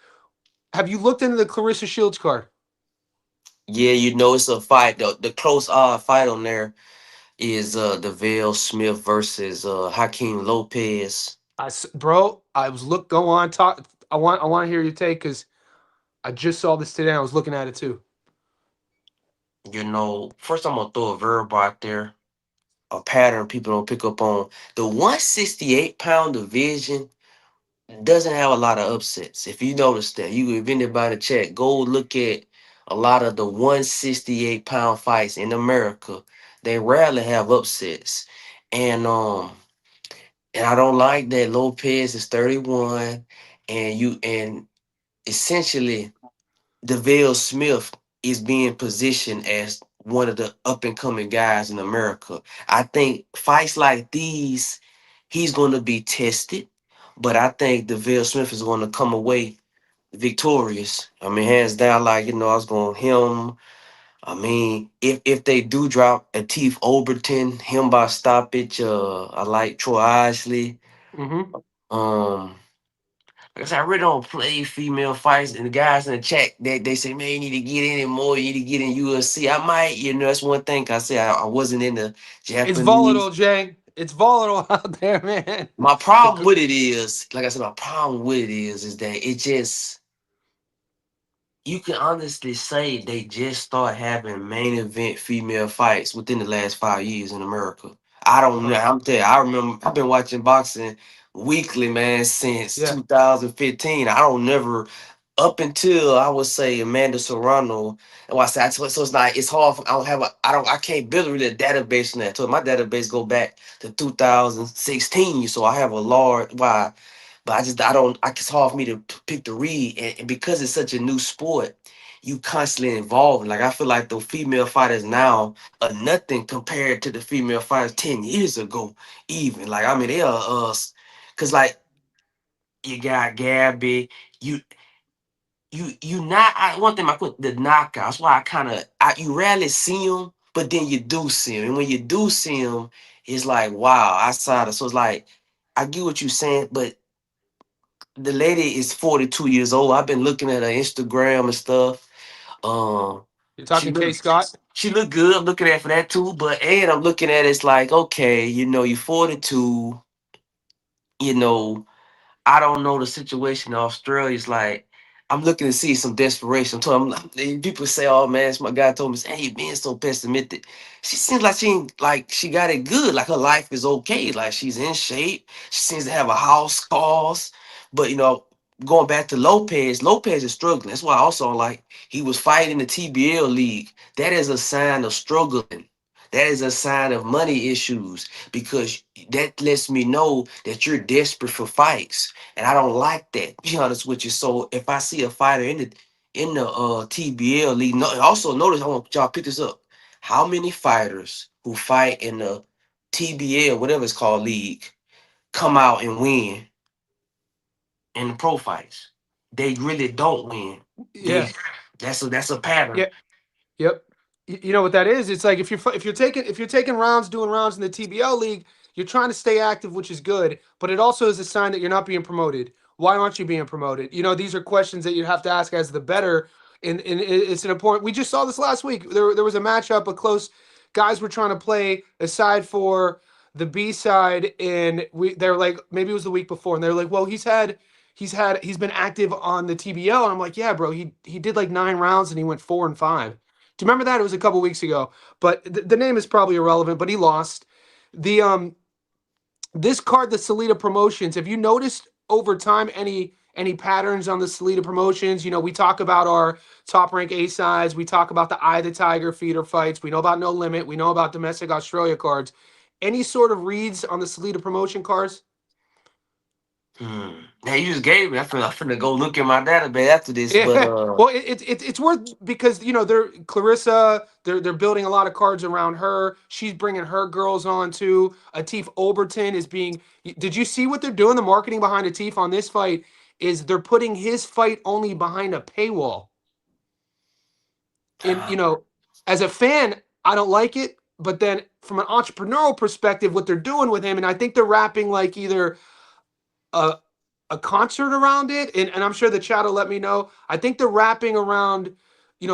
Have you looked into the Clarissa Shields card? Yeah, it's a fight. The close odd fight on there is Deville Smith versus Hakeem Lopez. Bro, I was go on talk. I want to hear your take because I just saw this today. I was looking at it too. First I'm gonna throw a verb out there, a pattern people don't pick up on. The 168-pound division doesn't have a lot of upsets. If you notice that, if anybody check, go look at a lot of the 168-pound fights in America. They rarely have upsets. And I don't like that Lopez is 31 and essentially DeVille Smith is being positioned as one of the up and coming guys in America. I think fights like these, he's going to be tested, but I think DeVille Smith is going to come away victorious. I mean, hands down, I was going him. I mean, if they do drop a Teeth Overton, him by stoppage, I like Troy Isley. Mm-hmm. Um, like I said, I really don't play female fights, and the guys in the chat they say, man, you need to get in it more. You need to get in UFC. I might, that's one thing. I say I wasn't in the It's Japanese. volatile, Jay. It's volatile out there, man. My The problem with it is, like I said, my problem with it is that it just you can honestly say they just start having main event female fights within the last 5 years in America. I don't know. I'm telling you, I remember I've been watching boxing weekly, man, since Yeah, 2015. I don't never up until I would say Amanda Serrano. And I said, so it's like it's hard. I don't have a I can't build really a database on that. So my database go back to 2016. So I have a large why. But I don't, it's hard for me to pick the read. And because it's such a new sport, you constantly involved. Like, I feel like the female fighters now are nothing compared to the female fighters 10 years ago, even. Like, I mean, they are us. Because, like, you got Gabby, you, one thing I put the knockouts, why you rarely see them, but then you do see them. And when you do see them, it's like, wow, I saw it. So it's like, I get what you're saying, but the lady is 42 years old. I've been looking at her Instagram and stuff. Um, you're she talking K look Scott. she look good. I'm looking at for that too. But and I'm looking at it's like, okay, you're 42. You know, I don't know the situation in Australia. It's like I'm looking to see some desperation. People say, "Oh man, it's my guy told me, hey, you being so pessimistic." She seems like she got it good. Like her life is okay. Like she's in shape. She seems to have a house, cars. But going back to Lopez, Lopez is struggling. That's why I also like he was fighting the TBL league. That is a sign of struggling. That is a sign of money issues because that lets me know that you're desperate for fights, and I don't like that. Be honest with you. So if I see a fighter in the TBL league, also notice I want y'all to pick this up. How many fighters who fight in the TBL, whatever it's called, league, come out and win in the pro fights? They really don't win. Yeah. They that's a pattern. Yeah. Yep. You know what that is? It's like if you're taking rounds, doing rounds in the TBL league, you're trying to stay active, which is good. But it also is a sign that you're not being promoted. Why aren't you being promoted? These are questions that you have to ask as the better. And it's an important. We just saw this last week. There was a matchup, a close. Guys were trying to play aside for the B side, and they're like maybe it was the week before, and they're like, well, he's been active on the TBL. And I'm like, yeah, bro, he did like 9 rounds and he went 4-5. Do you remember that? It was a couple weeks ago, but the name is probably irrelevant. But he lost. The This card, the Salita promotions. Have you noticed over time any patterns on the Salita promotions? We talk about our top rank A sides. We talk about the Eye of the Tiger feeder fights. We know about No Limit. We know about domestic Australia cards. Any sort of reads on the Salita promotion cards? Now you just gave me. I'm finna go look in my database after this, but Yeah, well, it's worth because they're Clarissa. They're building a lot of cards around her. She's bringing her girls on too. Atif Oberton is being. Did you see what they're doing? The marketing behind Atif on this fight is they're putting his fight only behind a paywall. And as a fan, I don't like it. But then from an entrepreneurial perspective, what they're doing with him, and I think they're wrapping like either a a concert around it, and I'm sure the chat will let me know. I think they're wrapping around,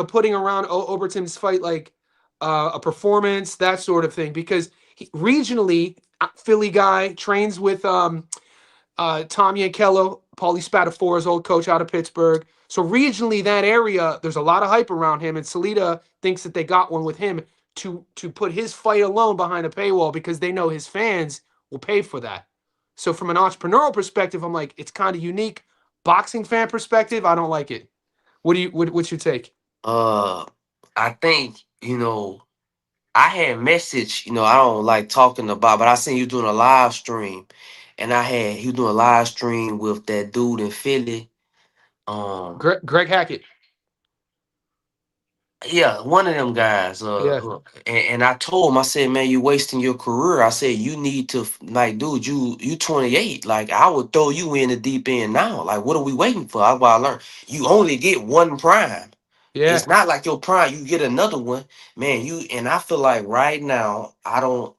putting around Oberton's fight like a performance, that sort of thing, because regionally, Philly guy trains with Tom Yankello, Paulie Spatafora's old coach out of Pittsburgh. So regionally, that area, there's a lot of hype around him, and Salita thinks that they got one with him to put his fight alone behind a paywall because they know his fans will pay for that. So from an entrepreneurial perspective, I'm like, it's kind of unique. Boxing fan perspective, I don't like it. What's your take? uh, I think I had message. I don't like talking about, but I seen you doing a live stream, and I had you doing a live stream with that dude in Philly. Um, Greg Hackett. yeah, one of them guys. Yeah. And I told him, I said, man, you wasting your career. I said, you need to like, dude, you 28. Like, I would throw you in the deep end now. Like, what are we waiting for? That's what I learned. You only get one prime. It's Yeah. not like your prime. You get another one, man. And I feel like right now, I don't.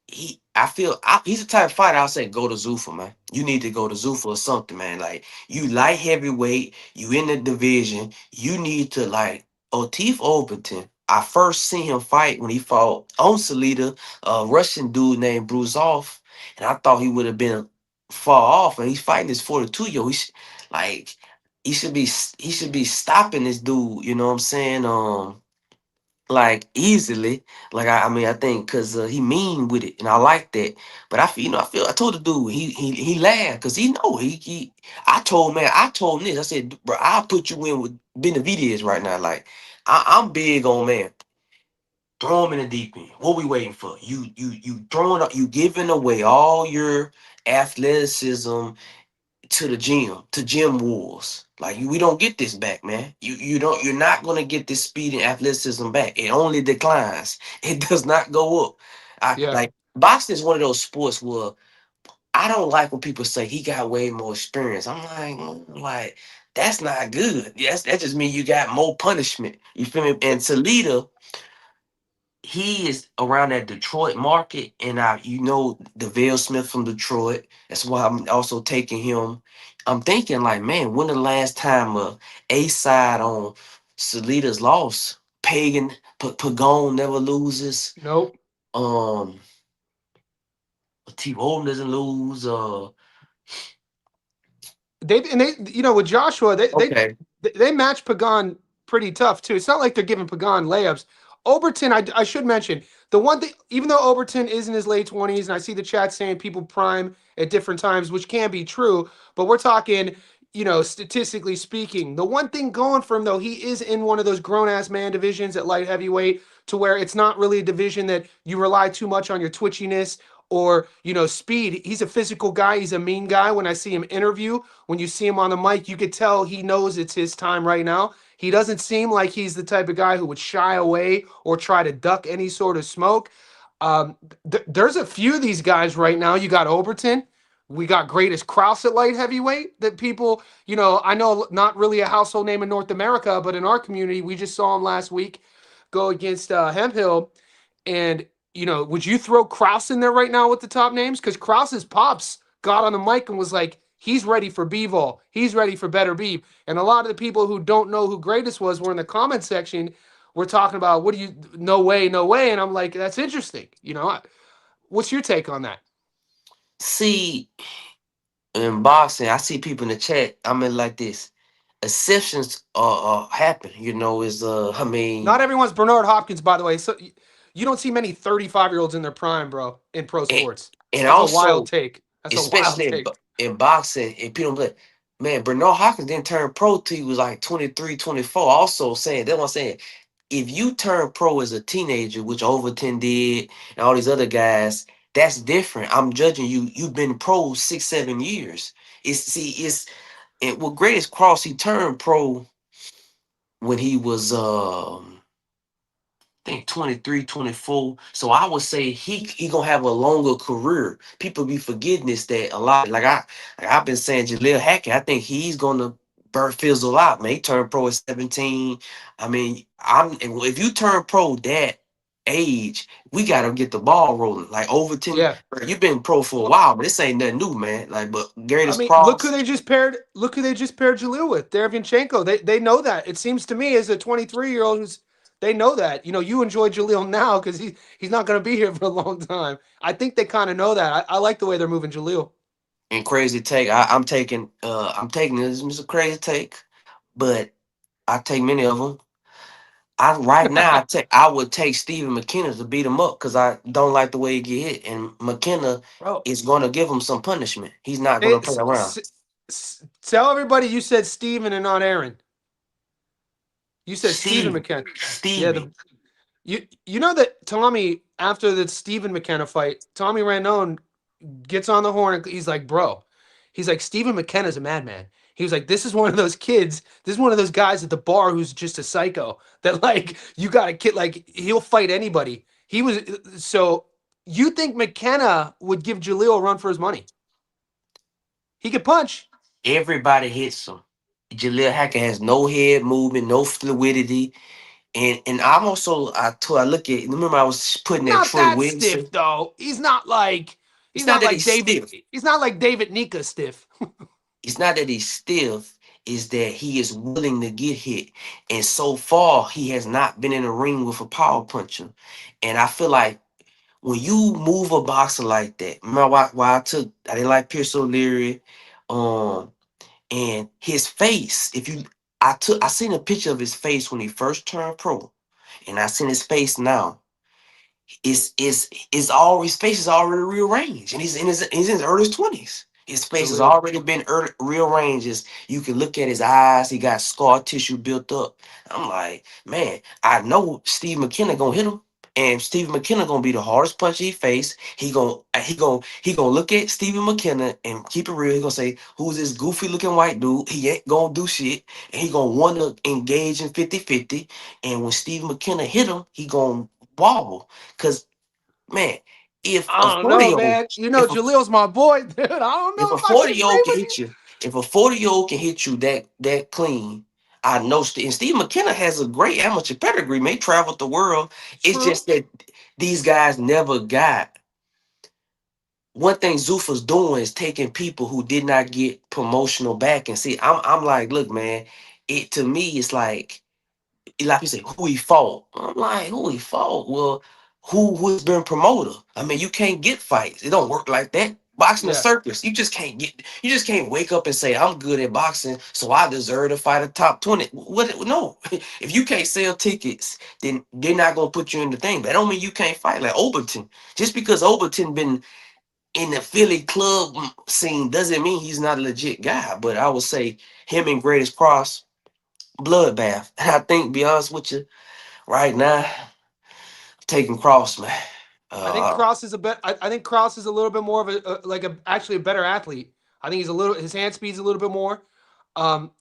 He's the type of fighter I'll say go to Zuffa, man. You need to go to Zuffa or something, man. Like you light heavyweight, you in the division, you need to like Otif Overton. I first seen him fight when he fought on Salita, a Russian dude named Bruzov, and I thought he would have been far off. And he's fighting this 42-year. Like he should be stopping this dude. You know what I'm saying? Like easily. Like I mean, I think because he mean with it, and I like that. But I told the dude he laughed because he know he. I told him this. I said, bro, I'll put you in with Benavidez right now. Like I'm big on man. Throw him in the deep end. What we waiting for? You throwing up. You giving away all your athleticism to the gym, to gym wars. Like we don't get this back, man. You're not gonna get this speed and athleticism back. It only declines. It does not go up. I Yeah. like boxing is one of those sports where I don't like when people say he got way more experience. I'm like, like that's not good. Yes, that just means you got more punishment. You feel me? And Toledo, he is around that Detroit market, and DeVale Smith from Detroit. That's why I'm also taking him. I'm thinking like, man, when the last time a side on Salitas lost? Pagan Pagon never loses. Nope. Um, T. Holm doesn't lose. They with Joshua, they Okay. They match Pagan pretty tough too. It's not like they're giving Pagan layups. Overton, I should mention the one thing. Even though Overton is in his late 20s, and I see the chat saying people prime at different times, which can be true, but we're talking, statistically speaking. The one thing going for him though, he is in one of those grown ass man divisions at light heavyweight, to where it's not really a division that you rely too much on your twitchiness or speed. He's a physical guy. He's a mean guy. When I see him interview, when you see him on the mic, you could tell he knows it's his time right now. He doesn't seem like he's the type of guy who would shy away or try to duck any sort of smoke. There's a few of these guys right now. You got Overton. We got Greatest Krause at light heavyweight that people, I know not really a household name in North America, but in our community, we just saw him last week go against Hemphill. And, would you throw Krause in there right now with the top names? Because Krause's pops got on the mic and was like, he's ready for B-Vol. He's ready for better Beef. And a lot of the people who don't know who Greatest was were in the comment section. We're talking about, what do you, no way, no way. And I'm like, that's interesting. What's your take on that? See, in boxing, I see people in the chat. I mean, like this, exceptions happen. Is I mean, Not everyone's Bernard Hopkins, by the way. So you don't see many 35-year-olds in their prime, bro, in pro and, sports. and That's a wild also take. That's a wild especially take. in boxing, and people like, man, Bernard Hopkins didn't turn pro till he was like 23, 24. Also saying that's what I'm saying. If you turn pro as a teenager, which Overton did, and all these other guys, that's different. I'm judging you. You've been pro 6, 7 years. It's and what Greatest Cross, he turned pro when he was I think 23, 24. So I would say he gonna have a longer career. People be forgetting this that a lot. I've been saying Jaleel Hackett, I think he's gonna burn fizzle out, man. He turned pro at 17. I mean, if you turn pro that age, we gotta get the ball rolling. Like Overton, Yeah. bro, you've been pro for a Well, while, but this ain't nothing new, man. Like, but I Greatest mean, look who Cross. they just paired. Look who they just paired Jalil with, Derevyanchenko. They know that. It seems to me as a 23-year-old who's, they know that. You enjoy Jalil now because he's not going to be here for a long time. I think they kind of know that. I like the way they're moving Jalil. And crazy take. I'm taking this. It's a crazy take, but I take many of them. I right now I would take Stephen McKenna to beat him up because I don't like the way he get hit, and McKenna Bro, is going to give him some punishment. He's not going to play around. tell everybody you said Steven and not Aaron. You said Stephen Steve, McKenna. Yeah, Stevie, you know that Tommy, after the Stephen McKenna fight, Tommy Randone gets on the horn and he's like, bro, he's like, Stephen McKenna's a madman. He was like, this is one of those kids, this is one of those guys at the bar who's just a psycho that, like, you got a kid, like, he'll fight anybody. He was, so you think McKenna would give Jaleel a run for his money? He could punch. everybody hits him. Jaleel Hackett has no head movement, no fluidity, and I'm also I look at. Remember, I was putting that Not Troy that stiff Wilson. though. It's not that he's stiff. He's not like David Nika stiff. It's not that he's stiff. Is that he is willing to get hit, and so far he has not been in a ring with a power puncher. And I feel like when you move a boxer like that, remember why I didn't like Pierce O'Leary, um, and his face. If you, I seen a picture of his face when he first turned pro, and I seen his face now. His face is already rearranged, and he's in his early 20s. His face has Jaleel. already been rearranged. You can look at his eyes. He got scar tissue built up. I'm like, man, I know Steve McKenna gonna hit him, and Steve McKenna gonna be the hardest punch he face. He gonna look at Stephen McKenna and keep it real. He gonna say, "Who's this goofy looking white dude? He ain't gonna do shit." And he gonna want to engage in 50-50. And when Steve McKenna hit him, he gonna wobble. Cause man, if a I don't 40 know, year old, man. if a Jalil's my boy, dude. I don't if know a if I can 40 year agree old can with hit you. you, if a 40-year-old can hit you that clean, I know. And Steve McKenna has a great amateur pedigree. May traveled the world. It's True. just that these guys never got. One thing Zuffa's doing is taking people who did not get promotional back and see. I'm like, look, man. It to me, it's like you say, who he fought. I'm like, who he fought? Well, who's been promoter? I mean, you can't get fights. It don't work like that. Boxing a Yeah. circus. You just can't wake up and say, I'm good at boxing, so I deserve to fight a top 20. What no. If you can't sell tickets, then they're not gonna put you in the thing. That don't mean you can't fight like Overton. Just because Overton been in the Philly club scene doesn't mean he's not a legit guy. But I would say him and Greatest Cross, bloodbath. And I think, be honest with you, right now, I'm taking Cross, man. I think Uh, Cross is a bet. I think Cross is a little bit more of actually a better athlete. I think his hand speed's a little bit more.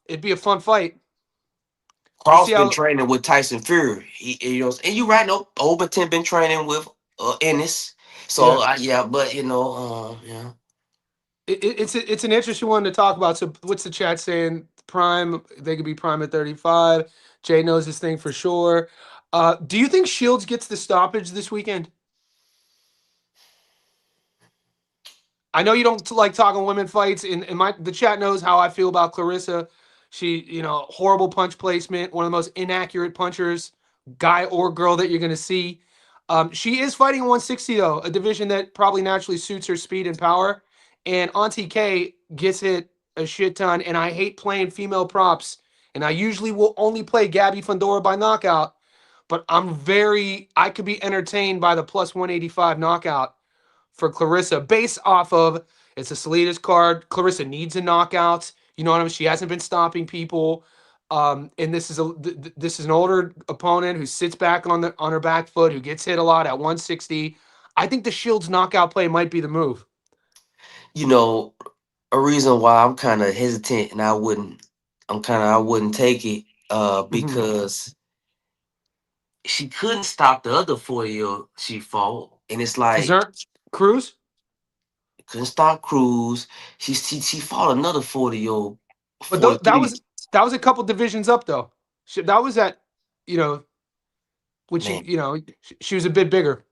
It'd be a fun fight. We'll Cross see been how training with Tyson Fury. You know, and you right, no, Overton been training with Ennis. So yeah. yeah, but yeah. It's an interesting one to talk about. So what's the chat saying? Prime, they could be prime at 35. Jay knows his thing for sure. Do you think Shields gets the stoppage this weekend? I know you don't like talking women fights, and the chat knows how I feel about Clarissa. She, horrible punch placement, one of the most inaccurate punchers, guy or girl that you're going to see. She is fighting 160 though, a division that probably naturally suits her speed and power. And Auntie K gets hit a shit ton, and I hate playing female props. And I usually will only play Gabby Fundora by knockout, but I could be entertained by the plus 185 knockout for Clarissa based off of it's a Salitas card. Clarissa needs a knockout. You know what I mean? She hasn't been stopping people. And this is an older opponent who sits back on her back foot, who gets hit a lot at 160. I think the Shields knockout play might be the move. You know, a reason why I'm kind of hesitant and I wouldn't take it Mm-hmm. because she couldn't stop the other 40-year she fought, and it's like Cruz, couldn't stop Cruz. She fought another 40-year, but 43. that was a couple divisions up though. That was at you know when Man, she was a bit bigger.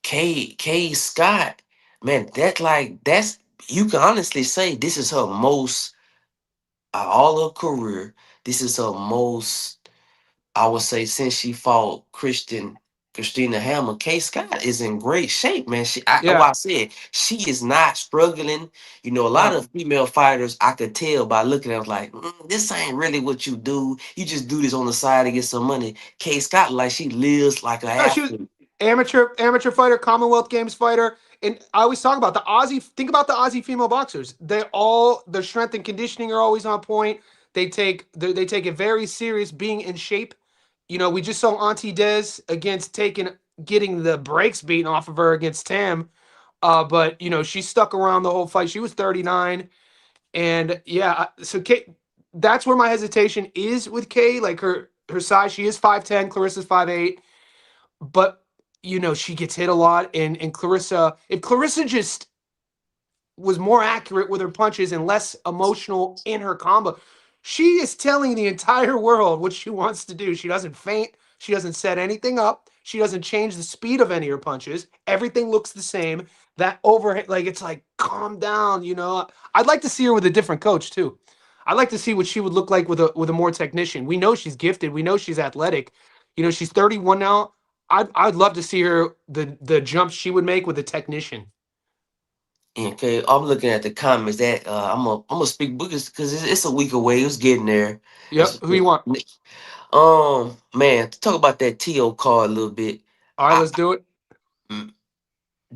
K Scott, man, that's you can honestly say this is her most all her career. This is her most, I would say, since she fought Christina Hammer. K Scott is in great shape, man. What Yeah, I said, she is not struggling. You know, a lot no. of female fighters, I could tell by looking at them like, this ain't really what you do. You just do this on the side to get some money. K Scott, like she lives like an No, she was athlete. amateur fighter, Commonwealth Games fighter. And I always talk about the Aussie. Think about the Aussie female boxers. Their strength and conditioning are always on point. They take it very serious, being in shape. We just saw Auntie Des against getting the brakes beaten off of her against Tam. But she stuck around the whole fight. She was 39, and yeah. So Kate, that's where my hesitation is with Kay. Like her size, she is 5'10. Clarissa's 5'8, but she gets hit a lot, and Clarissa, if Clarissa just was more accurate with her punches and less emotional in her combo, she is telling the entire world what she wants to do. She doesn't faint, she doesn't set anything up, she doesn't change the speed of any of her punches. Everything looks the same. That overhead, like, it's like, calm down. I'd like to see her with a different coach too. I'd like to see what she would look like with a more technician. We know she's gifted, we know she's athletic. She's 31 now. I'd love to see her, the jumps she would make with a technician. Okay, I'm looking at the comments that I'm gonna speak because it's a week away. It's getting there. Yep. Who you want? Man, to talk about that TO card a little bit. All right, I let's do it. mm,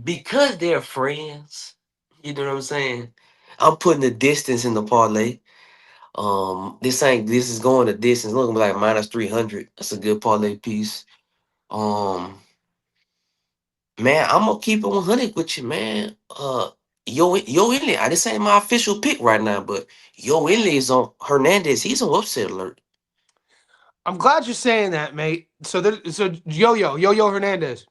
because they're friends. You know what I'm saying? I'm putting the distance in the parlay. This is going the distance. Looking like minus 300. That's a good parlay piece. Um, Man, I'm gonna keep it 100 with you, man. Yo Inley. This ain't my official pick right now, but Yo Inley is on Hernandez. He's on upset alert. I'm glad you're saying that, mate. So Yo Hernandez.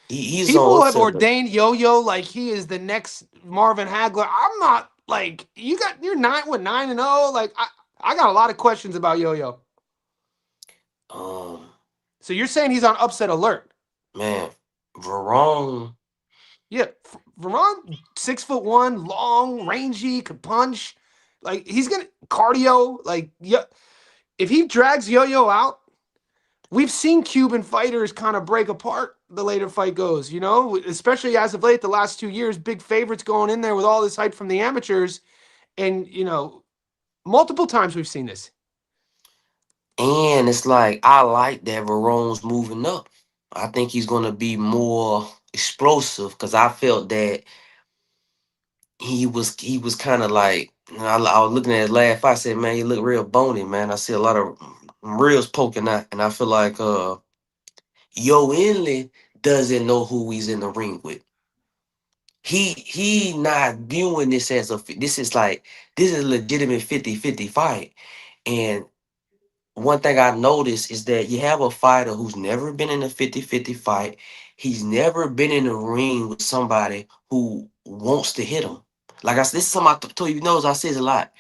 He's on People have upset alert. ordained Yo like he is the next Marvin Hagler. I'm not, like, you're 9-9-0. Like, I got a lot of questions about Yo. Um, So you're saying he's on upset alert? man, Verone. Yeah, Veron, 6'1", long, rangy, could punch. Like, he's gonna cardio. Like, yeah, if he drags Yo out, we've seen Cuban fighters kind of break apart the later fight goes. You know, especially as of late, the last 2 years, big favorites going in there with all this hype from the amateurs, and multiple times we've seen this. And it's like I like that Veron's moving up. I think he's gonna be more explosive because I felt that he was kind of like I was looking at his last fight. I said, man, he look real bony, man. I see a lot of reels poking out, and I feel like Yo Inley doesn't know who he's in the ring with. He not viewing this as this is like this is a legitimate 50-50 fight. And one thing I noticed is that you have a fighter who's never been in a 50-50 fight. He's never been in a ring with somebody who wants to hit him. Like I said, this is something told you knows I says a lot.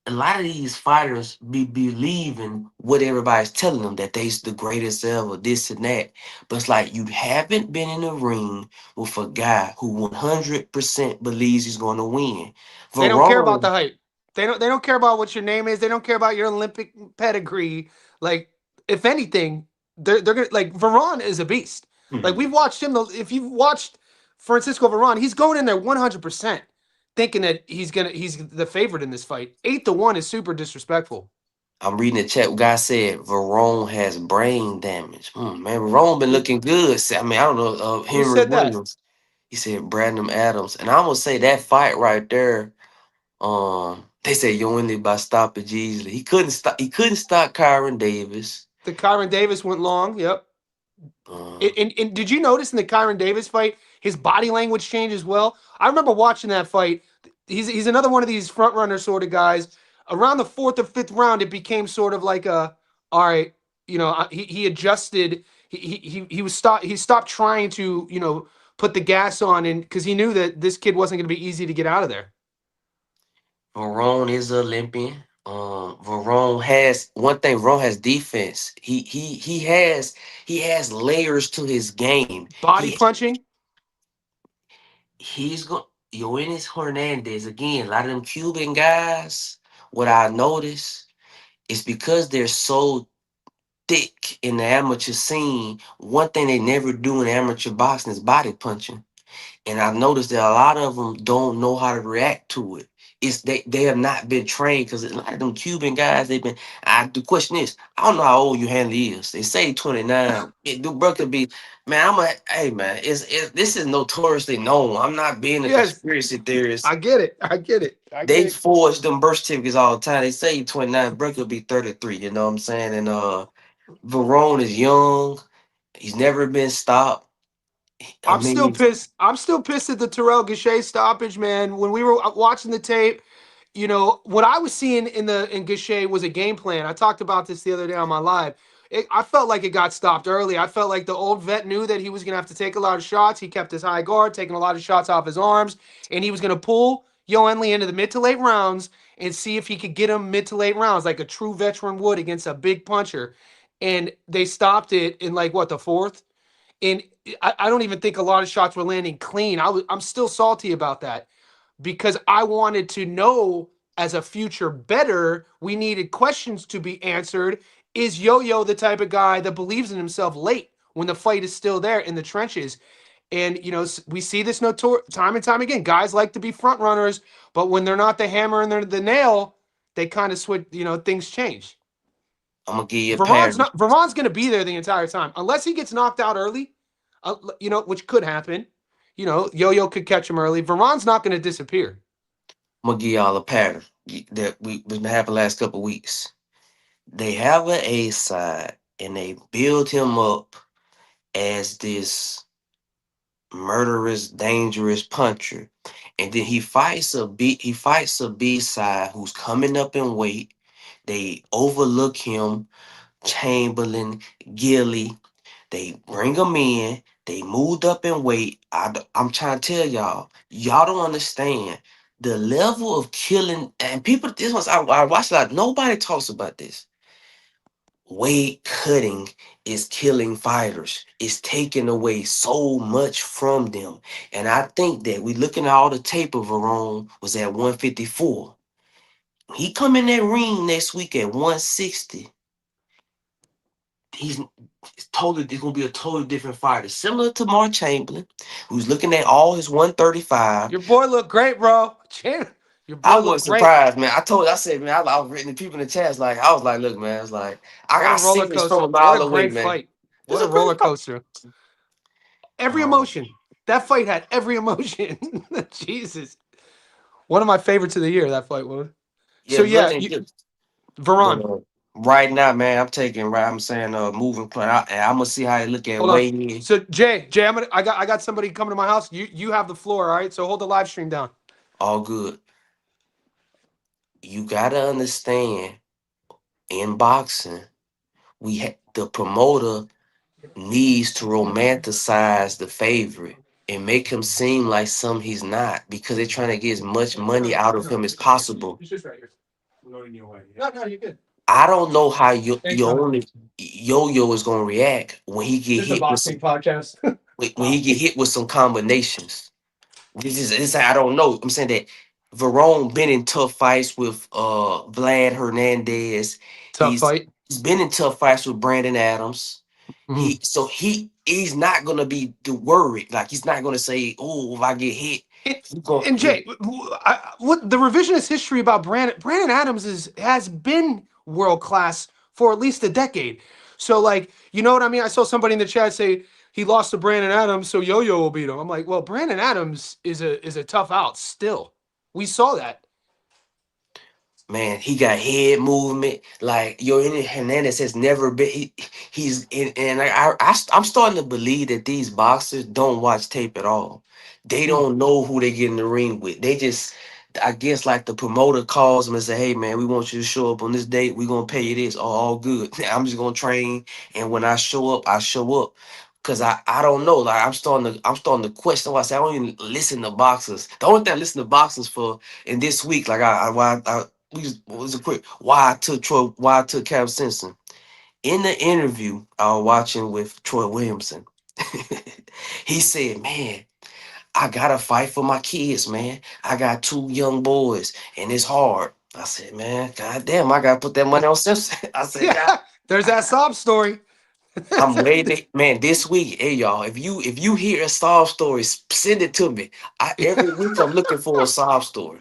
A lot of these fighters be believing what everybody's telling them that they's the greatest ever, this and that. But it's like you haven't been in a ring with a guy who 100% believes he's going to win. They don't care about the Verone, hype. They don't care about what your name is. They don't care about your Olympic pedigree. Like, if anything, they're gonna like Veron is a beast. Like mhm, we've watched him. If you've watched Francisco Veron, he's going in there 100%, thinking that he's the favorite in this fight. 8-1 is super disrespectful. I'm reading the chat. Guy said Verone has brain damage. Man, Verone been looking good. I mean, I don't know. Who Henry said that? Williams. He said Brandon Adams, and I'm gonna say that fight right there. They said you only by stoppage easily. He couldn't stop. He couldn't stop Kyron Davis. The Kyron Davis went long. Yep. Uh, And did you notice in the Kyron Davis fight, his body language changed as well? I remember watching that fight. He's another one of these front runner sort of guys. Around the fourth or fifth round, it became sort of like all right, he adjusted. He stopped trying to put the gas on, and because he knew that this kid wasn't going to be easy to get out of there. Verone is an Olympian. Verone has one thing. Verone has defense. He has layers to his game. Body He punching. he's going. Yoenis Hernandez again. A lot of them Cuban guys. What I notice is because they're so thick in the amateur scene. One thing they never do in amateur boxing is body punching. And I've noticed that a lot of them don't know how to react to it. It's they have not been trained because a lot of them Cuban guys they've been. The question is, I don't know how old your handler is. They say 29. The bro could be, man. Hey man. This is notoriously known. I'm not being a Yes, conspiracy theorist. I get it. I get it. I get They it. forge them birth certificates all the time. They say you 29. Bro could be 33. You know what I'm saying? And Verone is young. He's never been stopped. I I'm still mean, pissed. I'm still pissed at the Terrell Gachet stoppage, man. When we were watching the tape, what I was seeing in Gachet was a game plan. I talked about this the other day on my live. I felt like it got stopped early. I felt like the old vet knew that he was going to have to take a lot of shots. He kept his high guard, taking a lot of shots off his arms, and he was going to pull Yo Enley into the mid to late rounds and see if he could get him mid to late rounds like a true veteran would against a big puncher. And they stopped it in like what, the fourth? And I don't even think a lot of shots were landing clean. I'm still salty about that because I wanted to know as a future better, we needed questions to be answered. Is Yo-Yo the type of guy that believes in himself late when the fight is still there in the trenches? And we see this time and time again. Guys like to be front runners, but when they're not the hammer and they're the nail, they kind of switch. Things change. I'm gonna give you a Veron's pattern. not. Veron's going to be there the entire time, unless he gets knocked out early. Which could happen. Yo-Yo could catch him early. Veron's not going to disappear. I'm gonna give y'all a pattern that we've been happening last couple weeks. They have an A side and they build him up as this murderous, dangerous puncher. And then he fights a B side who's coming up in weight. They overlook him, Chamberlain, Gilly. They bring him in. They moved up in weight. I'm trying to tell y'all don't understand the level of killing. And people, this one's I watch a lot. Nobody talks about this. Weight cutting is killing fighters. It's taking away so much from them. And I think that we looking at all the tape of Verone was at 154. He come in that ring next week at 160. He's it's gonna be a totally different fighter, similar to Mark Chamberlain, who's looking at all his 135. Your boy looked great, bro. Your I boy looked wasn't great. surprised, man. I said, man, I was written the people in the chats like, I was like, look, man, it's like What a I roller seen this from a coaster. What a mile away, great man. fight. It's What a a great roller fight. coaster. Every Um, emotion. That fight had every emotion. Jesus. One of my favorites of the year, that fight was. yeah, So yeah, really good. But Veron, right now, man, I'm saying moving play. I'm gonna see how they look at hold on. Wade. So Jay, I got somebody coming to my house. You have the floor, all right? So hold the live stream down. All good. You gotta understand in boxing, the promoter needs to romanticize the favorite and make him seem like something he's not because they're trying to get as much money out of him as possible. It's just right here. No, you're good. I don't know how Thanks, your brother. only yo-yo is gonna react when he get This is a hit with some boxing podcast. when he get hit with some combinations. This I don't know. I'm saying that Verone been in tough fights with Vlad Hernandez. Tough fight. He's been in tough fights with Brandon Adams. Mhm. He's not gonna be worried. Like he's not gonna say, "Oh, if I get hit, And, he's gonna." and Jay, what the revisionist history about Brandon Adams has been world class for at least a decade. So like, you know what I mean? I saw somebody in the chat say he lost to Brandon Adams, so Yo-Yo will beat him. I'm like, well, Brandon Adams is a tough out still. We saw that. Man, he got head movement. Like Yoel Hernandez has never been. He's in, and I'm starting to believe that these boxers don't watch tape at all. They Mm. don't know who they get in the ring with. They just, I guess, like the promoter calls them and say, "Hey, man, we want you to show up on this date. We're gonna pay you this. All good. I'm just gonna train, and when I show up, I show up." Cause I don't know. Like I'm starting to question why I say I don't even listen to boxers. The only thing I listen to boxers for in this week, like I we just was a quick why I took Cam Simpson. In the interview I was watching with Troy Williamson, he said, "Man, I gotta fight for my kids, man. I got two young boys, and it's hard." I said, "Man, god damn, I gotta put that money on Simpson." I said, "God, Yeah, there's that sob story. I'm waiting, man. This week, hey y'all, if you hear a sob story, send it to me. Every week I'm looking for a sob story.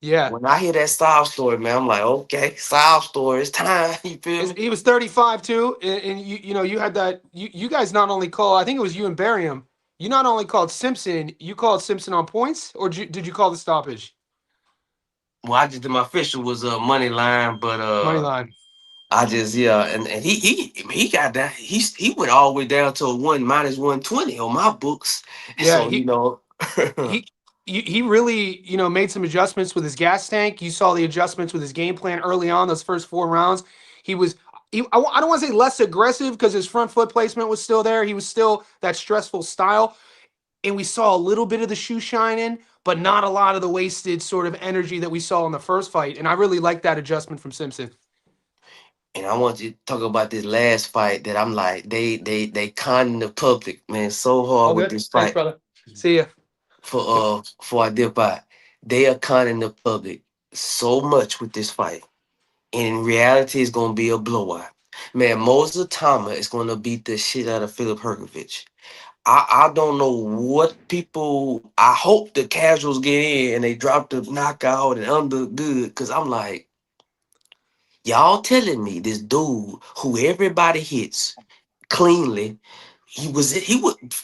Yeah. When I hear that sob story, man, I'm like, okay, sob story, it's time. You feel me? He was 35 too, and you know you had that. You guys not only call. I think it was you and Barium. You not only called Simpson. You called Simpson on points, or did you call the stoppage? Well, I just did my official was a money line, but Money line. I just yeah, and he got that. He went all the way down to a one minus 120 on my books. Yeah, So you know, he he really made some adjustments with his gas tank. You saw the adjustments with his game plan early on those first 4 rounds. He was I don't want to say less aggressive because his front foot placement was still there. He was still that stressful style, and we saw a little bit of the shoe shine in, but not a lot of the wasted sort of energy that we saw in the first fight. And I really like that adjustment from Simpson. and I want you to talk about this last fight that I'm like they conning the public, man, so hard All with good. this Thanks, fight brother. See ya. for I dip out. They are conning the public so much with this fight. And in reality, it's gonna be a blowout. Man, Moses Tama is gonna beat the shit out of Philip Hergovich. I don't know what people. I hope the casuals get in and they drop the knockout and under good. Cause I'm like, y'all telling me this dude who everybody hits cleanly. He would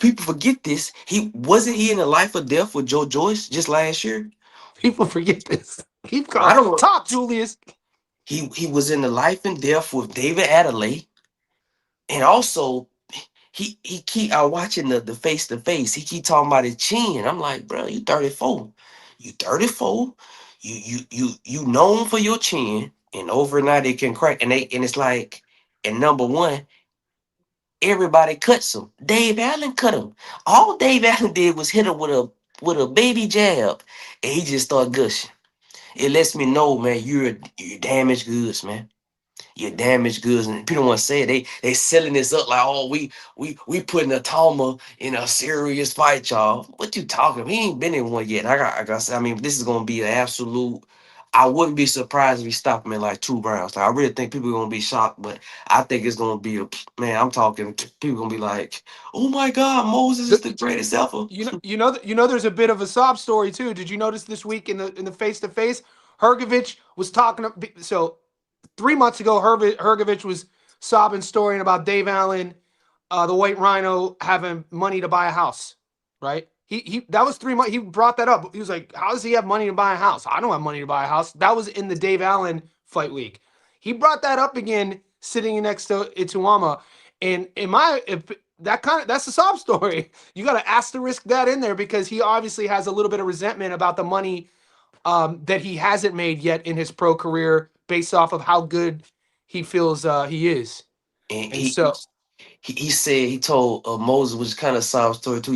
people forget this. He in the life or death with Joe Joyce just last year. People forget this. Keep I going. don't. Talk, Julius. He was in the life and death with David Adelaide, and also he keep watching the face to face. He keep talking about his chin. I'm like, bro, you 34. You 34. You known for your chin, and overnight it can crack. And it's like, and number one, everybody cuts him. Dave Allen cut him. All Dave Allen did was hit him with a baby jab, and he just started gushing. It lets me know, man, you're damaged goods, man. Your damaged goods, and people want to say it, they selling this up like, oh, we putting a Tama in a serious fight, y'all. What you talking? He ain't been in one yet. I got I mean, this is gonna be an absolute. I wouldn't be surprised if he stopped him in like 2 rounds. Like, I really think people are gonna be shocked, but I think it's gonna be a man. I'm talking people gonna be like, "Oh my God, Moses is The, the greatest ever." there's a bit of a sob story too. Did you notice this week in the face to face, Hergovich was talking. So 3 months ago, Hergovich was sobbing, storying about Dave Allen, the White Rhino having money to buy a house. Right? He that was 3 months. He brought that up. He was like, "How does he have money to buy a house? I don't have money to buy a house." That was in the Dave Allen fight week. He brought that up again, sitting next to Ituama, and in my if that's a sob story. You got to asterisk that in there because he obviously has a little bit of resentment about the money that he hasn't made yet in his pro career, based off of how good he feels he is. And And so he said he told Moses, which kind of sob story too.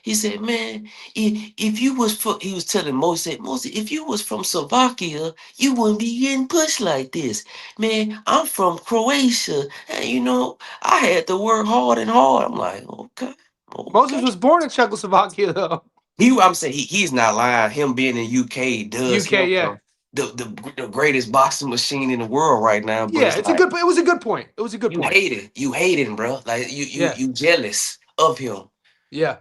He said, man, if you was from, he was telling Moses, said, Moses, if you was from Slovakia, you wouldn't be getting pushed like this. Man, I'm from Croatia, and I had to work hard and hard. I'm like, okay, Moses okay. was born in Czechoslovakia, though. I'm saying he's not lying. Him being in UK does UK, him yeah, the greatest boxing machine in the world right now. But yeah. it's like It was a good point. It was a good you point. hate it, you hate him, bro. Like Yeah, you jealous of him. yeah.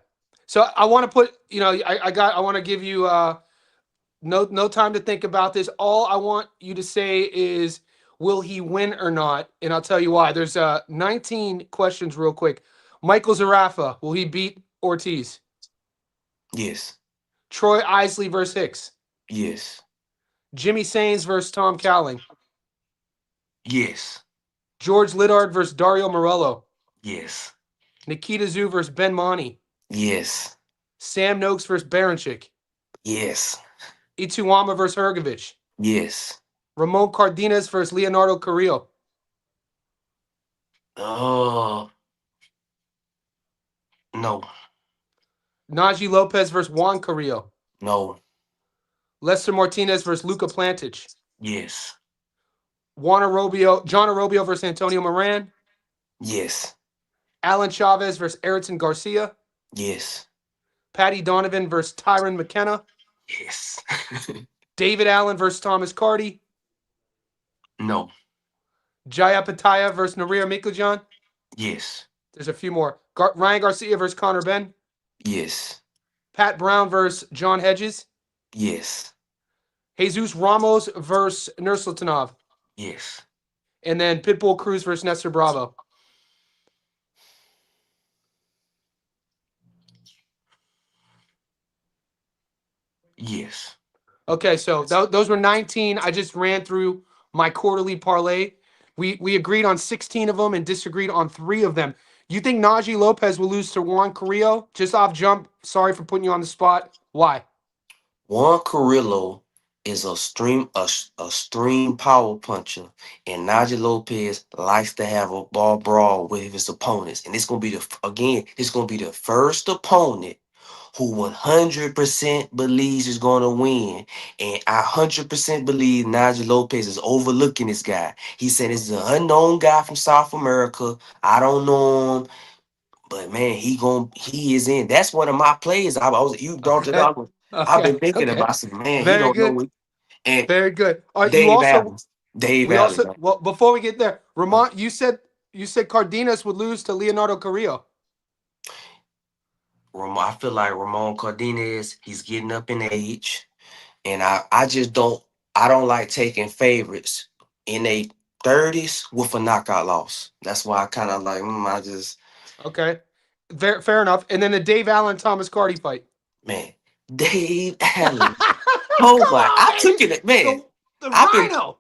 So I want to put, I want to give you no time to think about this. All I want you to say is, will he win or not? And I'll tell you why. There's 19 questions real quick. Michael Zarafa, will he beat Ortiz? Yes, Troy Isley versus Hicks. yes, Jimmy Sains versus Tom Cowling. yes, George Liddard versus Dario Morello. yes, Nikita Zoo versus Ben Monty. yes, Sam Noakes versus Baranchik. yes, Ituama versus Hergovich. yes. Ramon Cardenas versus Leonardo Carrillo. Oh no, Najee Lopez versus Juan Carrillo. no, Lester Martinez versus Luca Plantic. yes, John Arobio versus Antonio Moran. yes, Alan Chavez versus Erickson Garcia. yes, Patty Donovan versus Tyron McKenna. yes. David Allen versus Thomas Carty. No, Jaya Pataya versus Narir Mikhajan. yes, There's a few more. Ryan Garcia versus Connor Ben. yes, Pat Brown versus John Hedges. yes, Jesus Ramos versus Nursultanov. yes, And then Pitbull Cruz versus Nestor Bravo. yes. Okay, so those were 19. I just ran through my quarterly parlay. We agreed on 16 of them and disagreed on 3 of them. You think Najee Lopez will lose to Juan Carrillo? Just off jump. Sorry for putting you on the spot. Why? Juan Carrillo is a stream power puncher, and Najee Lopez likes to have a ball brawl with his opponents. And it's gonna be it's gonna be the first opponent who 100% believes is gonna win, and I 100% believe Najee Lopez is overlooking this guy. He said this is an unknown guy from South America. I don't know him. But man, he is in. That's one of my plays. I was you brought it Okay. up. I've Okay. been thinking Okay. about some man. He Very don't know good. it. And Very good. All right. Dave Allen, Dave We Allen, also, man. well, before we get there, Ramon, you said Cardenas would lose to Leonardo Carrillo. I feel like Ramon Cardenas. He's getting up in age, and I just don't. I don't like taking favorites in their 30s with a knockout loss. That's why I kind of like. I just Okay. Fair enough. And then the Dave Allen Thomas Cardi fight. man, Dave Allen. Oh Come my! on, I took baby. it, man. The I've been Rhino.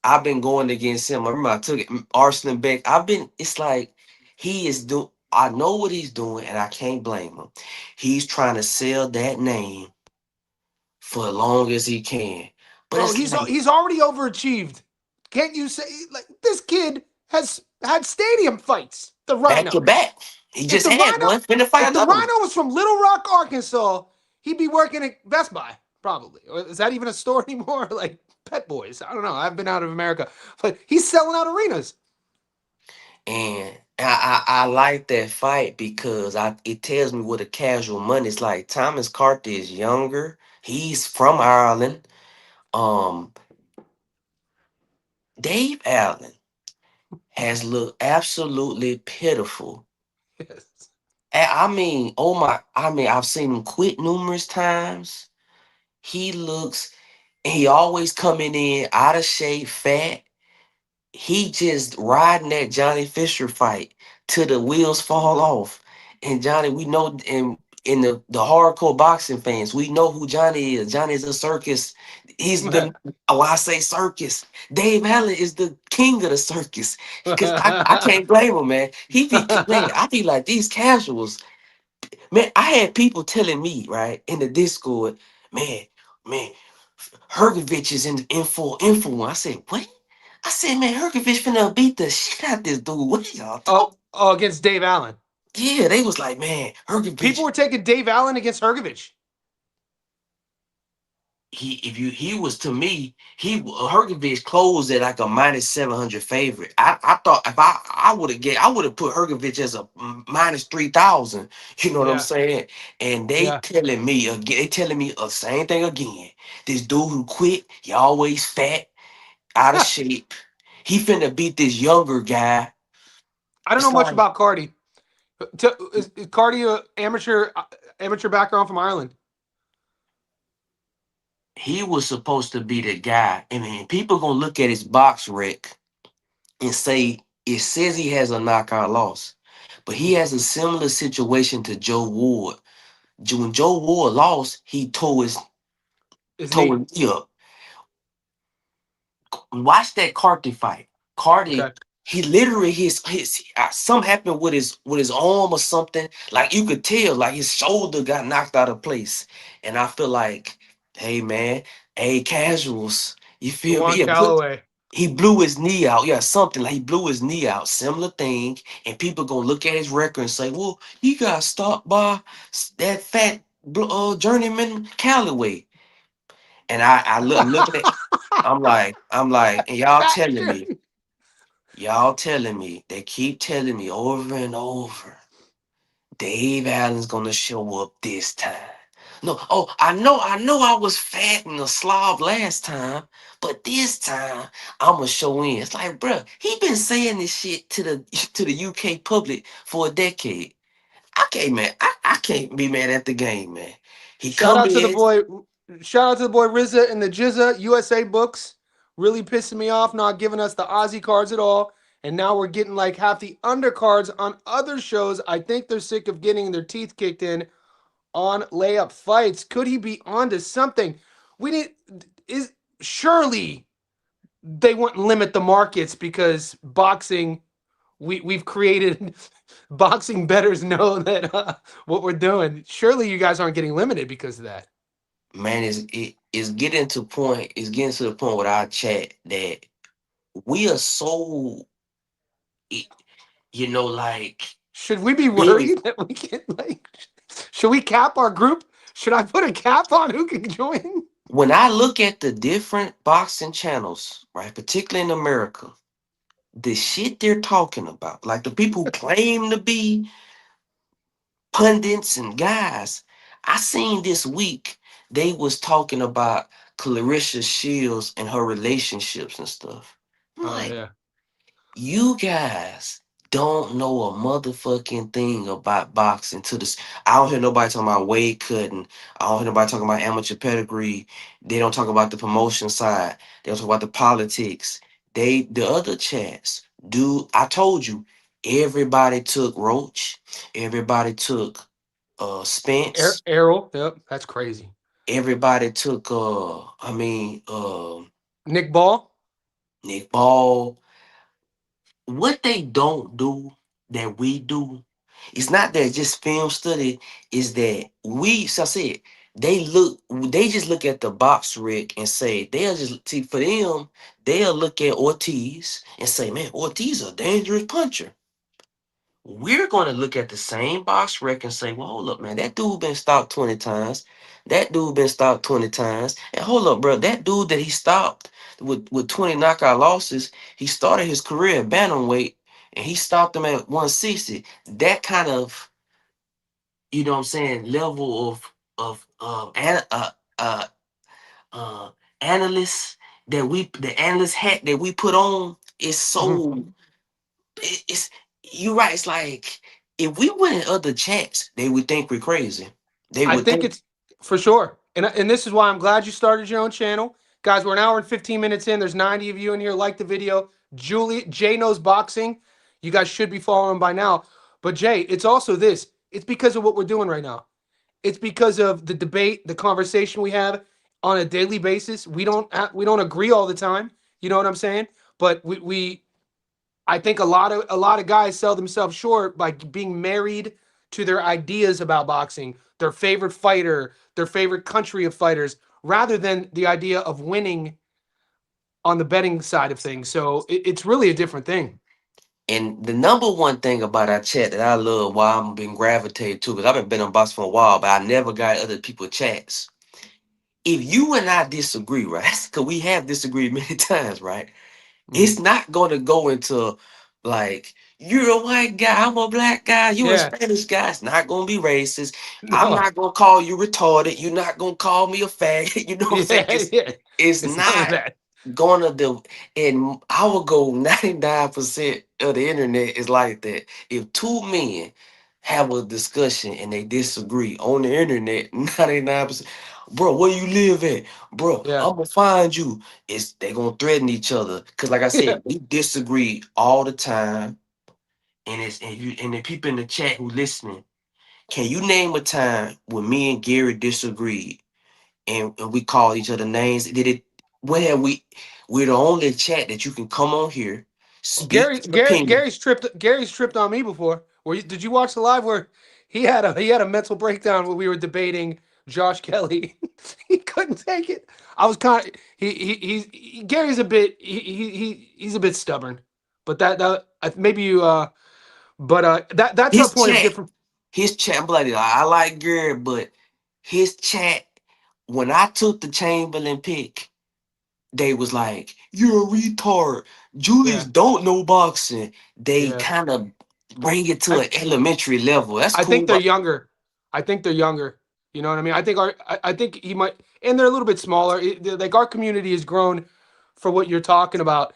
I've been going against him. I remember I took it. Arslan Beck. It's like I know what he's doing, and I can't blame him. He's trying to sell that name for as long as he can. But Bro, it's he's like he's already overachieved. Can't you say, like, this kid has had stadium fights? The back to Rhino. back. He If just the had Rhino one. Finna fight if the another one. Rhino was from Little Rock, Arkansas, he'd be working at Best Buy, probably. Or is that even a store anymore? Like Pet Boys. I don't know. I've been out of America. But he's selling out arenas. And I like that fight because it tells me what a casual money is like. Thomas Carter is younger. He's from Ireland. Um, Dave Allen has looked absolutely pitiful. Yes. I mean, I've seen him quit numerous times. He looks, he always coming in out of shape, fat. He just riding that Johnny Fisher fight till the wheels fall off. And Johnny, we know, in the hardcore boxing fans, we know who Johnny is. Johnny is a circus. He's the I say circus. Dave Allen is the king of the circus. Cause I can't blame him, man. Man, I be like these casuals. Man, I had people telling me, right, in the Discord, man, man, Hergovich is in for one. I said, what? I said, man, Hergovich finna beat the shit out this dude. What are y'all Oh, talking? oh, against Dave Allen. Yeah, they was like, man, People Hergovich. were taking Dave Allen against Hergovich. He was to me, Hergovich closed at like a -700 favorite. I thought if I would have put Hergovich as a -3,000. You know what I'm Yeah, saying? And they yeah. telling me again, they telling me the same thing again. This dude who quit, he always fat, out of shape. He finna beat this younger guy. I don't know It's much like about Cardi. Is Cardi a amateur background from Ireland? he was supposed to be the guy. I mean, people gonna look at his box rec and say it says he has a knockout loss, but he has a similar situation to Joe Ward. When Joe Ward lost, he His tore knee. his knee up. Watch that Carty fight. Carty, Okay. he literally his something happened with his arm or something. Like you could tell, like his shoulder got knocked out of place. And I feel like, hey man, hey casuals, you feel me? Juan Yeah, put Calloway. he blew his knee out. Yeah, something like he blew his knee out. Similar thing. And people gonna look at his record and say, well, he got stopped by that fat journeyman Calloway. And I'm looking at, and Fat shit. y'all telling me, they keep telling me over and over, Dave Allen's gonna show up this time. No, oh, I know I was fat and a slob last time, but this time I'm gonna show in. It's like, bruh, he been saying this shit to the to the UK public for a decade. I can't be mad at the game, man. He Shout come out to the in. boy. Shout out to the boy RZA and the Jizza USA books. Really pissing me off not giving us the Aussie cards at all. And now we're getting like half the undercards on other shows. I think they're sick of getting their teeth kicked in on layup fights. Could he be onto something? We need is surely they wouldn't limit the markets because boxing we've created boxing betters know that what we're doing. Surely you guys aren't getting limited because of that. Man, is getting to point is getting to the point with our chat that we are so i- like Should we be big. worried that we can like? Should we cap our group? Should I put a cap on who can join? When I look at the different boxing channels, right, particularly in America, the shit they're talking about, like the people who claim to be pundits and guys, I seen this week they was talking about Clarissa Shields and her relationships and stuff. I'm Oh like, yeah. you guys don't know a motherfucking thing about boxing to this. I don't hear nobody talking about weight cutting. I don't hear nobody talking about amateur pedigree. They don't talk about the promotion side. They don't talk about the politics. The other chats, dude, I told you, everybody took Roach. Everybody took Spence. Errol. Yep, that's crazy. Everybody took Nick Ball. Nick Ball. What they don't do that we do, it's not that just film study, is that so I said, they just look at the box rig and say, they'll just see for them, they'll look at Ortiz and say, man, Ortiz a dangerous puncher. We're going to look at the same box rec and say, well, hold up, man, that dude been stopped 20 times. That dude been stopped 20 times. And hold up, bro, that dude that he stopped with 20 knockout losses, he started his career at bantamweight and he stopped him at 160. That kind of, level of uh, uh, analysts the analyst hat that we put on is Mhm. so it's you're right. It's like if we went in other chats, they would think we're crazy. They I would think think it's for sure. And this is why I'm glad you started your own channel. Guys, we're an hour and 15 minutes in. There's 90 of you in here. Like the video. Julie, Jay knows boxing. You guys should be following by now. But Jay, it's also this. It's because of what we're doing right now. It's because of the debate, the conversation we have on a daily basis. We don't agree all the time. You know what I'm saying? But we I think a lot of guys sell themselves short by being married to their ideas about boxing, their favorite fighter, their favorite country of fighters, rather than the idea of winning on the betting side of things. So it's really a different thing. and the number one thing about our chat that I love why I'm been gravitated to, because I've been on box for a while, but I never got other people chats. If you and I disagree, right? Because we have disagreed many times, right? Mhm. It's not going to go into like you're a white guy, I'm a black guy, you a Yeah. Spanish guy. It's not going to be racist. I'm No. not going to call you retarded. You're not going to call me a faggot. You know what I'm saying? Yeah. Yeah. It's It's none of not that. gonna do. And I would go 99% of the internet is like that. If two men have a discussion and they disagree on the internet, 99%, bro, where you live at? Bro, Yeah. I'm gonna find you. It's they gonna threaten each other. Cause like I Yeah. said, we disagree all the time. And the people in the chat who listening, can you name a time when me and Gary disagreed and we call each other names? Did it when have we're the only chat that you can come on here, speak Gary, your Gary, opinion. Gary's tripped on me before. Did you watch the live where he had a mental breakdown when we were debating Josh Kelly? He couldn't take it. I was kind of Gary's a bit he's a bit stubborn, but maybe you but that's our His point of chat, different. his chat, I'm like, I like Gary, but his chat, when I took the Chamberlain pick, they was like, "You're a retard. Julius Yeah, don't know boxing." They yeah. kind of bring it to I an elementary level. That's I think cool, they're but younger. I think they're younger. You know what I mean? I think he might, and they're a little bit smaller. Like our community has grown for what you're talking about.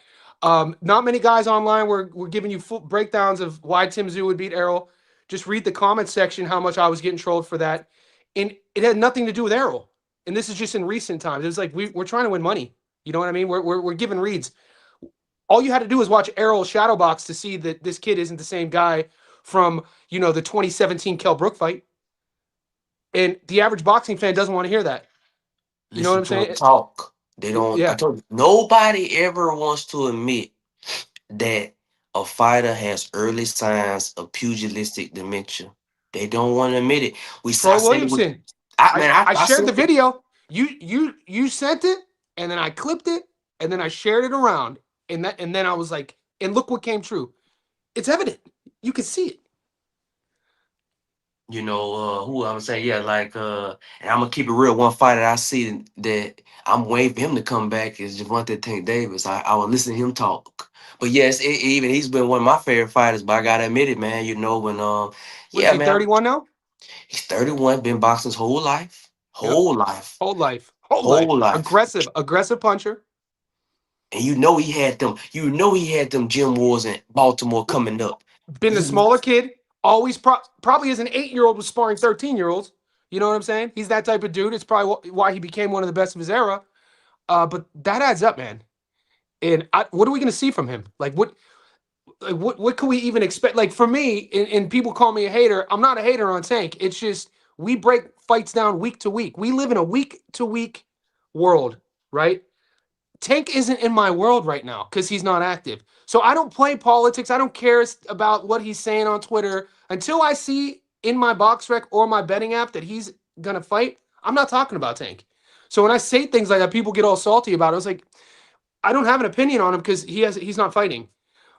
Not many guys online were giving you full breakdowns of why Tim Zoo would beat Errol. Just read the comment section how much I was getting trolled for that, and it had nothing to do with Errol. And this is just in recent times. It's like we're trying to win money. You know what I mean? We're giving reads. All you had to do was watch Errol Shadowbox to see that this kid isn't the same guy from the 2017 Kell Brook fight. And the average boxing fan doesn't want to hear that. You know what listen I'm to him saying? talk. They don't. I Yeah. told you, nobody ever wants to admit that a fighter has early signs of pugilistic dementia. They don't want to admit it. I Troy said it with, Williamson. I I man, I I shared said the it. video. You sent it, and then I clipped it, and then I shared it around, and then I was like, and look what came true. It's evident. You can see it. Who I'm saying, yeah, like, and I'm gonna keep it real. One fighter I see that I'm waiting for him to come back is Javante Tank Davis. I will listen to him talk. But yes, even he's been one of my favorite fighters. But I gotta admit it, man. When What is yeah, he, man, 31 now? he's 31, been boxing his Yep. whole life, Whole life. Whole life. whole life. Aggressive puncher. And he had them gym wars in Baltimore coming up. Been the You smaller kid. Always probably as an 8-year-old was sparring 13-year-olds. You know what I'm saying? He's that type of dude. It's probably why he became one of the best of his era. But that adds up, man. And what are we going to see from him? What can we even expect? Like for me, and people call me a hater. I'm not a hater on Tank. It's just we break fights down week to week. We live in a week to week world, right? Tank isn't in my world right now because he's not active. So I don't play politics. I don't care about what he's saying on Twitter until I see in my box rec or my betting app that he's gonna fight. I'm not talking about Tank. So when I say things like that, people get all salty about it. I was like, I don't have an opinion on him because he's not fighting.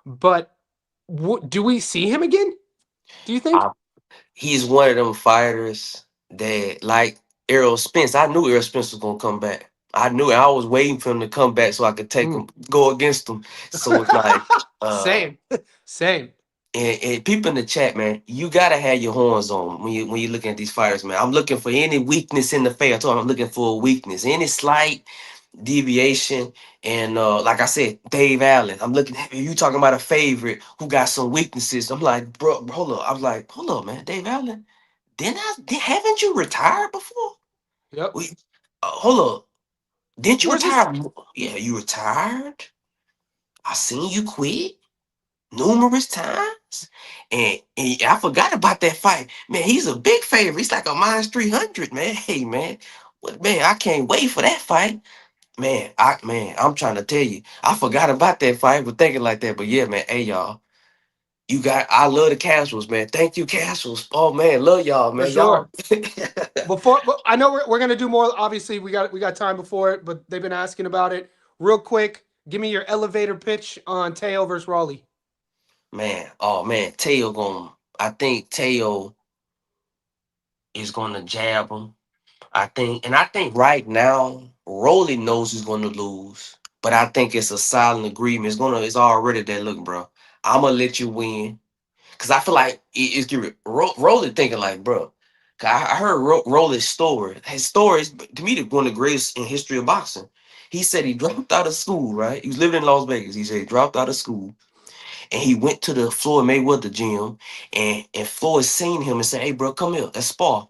But do we see him again? Do you think? I, he's one of them fighters that like Errol Spence. I knew Errol Spence was gonna come back. I knew it. I was waiting for him to come back so I could take Mm. him, go against him. So it's like, uh, Same, same. and people in the chat, man, you gotta have your horns on when you're looking at these fighters, man. I'm looking for any weakness in the face. I told him I'm looking for a weakness, any slight. deviation, and like I said, Dave Allen. I'm looking at you talking about a favorite who got some weaknesses. I'm like, bro, hold up. I was like, hold up, man, Dave Allen. Haven't you retired before? Yep. We hold up. Didn't you Where's this? retire? Yeah, you retired. I seen you quit numerous times. And I forgot about that fight. Man, he's a big favorite. He's like a minus 300, man. Hey, man. Man, I can't wait for that fight. I'm trying to tell you. I forgot about that fight, but thinking like that. But yeah, man, hey y'all. I love the Castles, man. Thank you, Castles. Oh man, love y'all, For man. sure. Y'all. But I know we're gonna do more. Obviously, we got time before it, but they've been asking about it. Real quick, give me your elevator pitch on Teo versus Raleigh. Man, oh man, I think Teo is gonna jab him. I think right now, Rolly knows he's gonna lose. But I think it's a silent agreement. It's already there. Look, bro, I'm gonna let you win. Cause I feel like it's Rolly thinking like, bro. 'Cause I heard Rolly's story. His story is to me one of the greatest in history of boxing. He said he dropped out of school, right? He was living in Las Vegas. He said he dropped out of school and he went to the Floyd Mayweather gym, and Floyd seen him and said, "Hey, bro, come here, let's spar."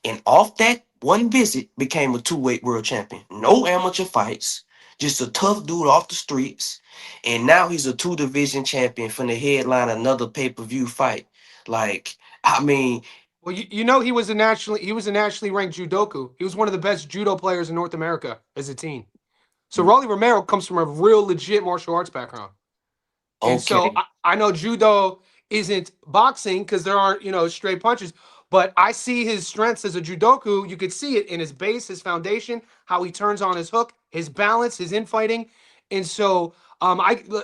And off that one visit, became a two-weight world champion. No amateur fights, just a tough dude off the streets. And now he's a two-division champion from the headline another pay-per-view fight. Like, I mean, Well, you know he was a nationally ranked judoku. He was one of the best judo players in North America as a teen. So Raleigh Romero comes from a real legit martial arts background. And so okay, I know judo isn't boxing because there aren't, straight punches, but I see his strengths as a judoku. You could see it in his base, his foundation, how he turns on his hook, his balance, his infighting. And so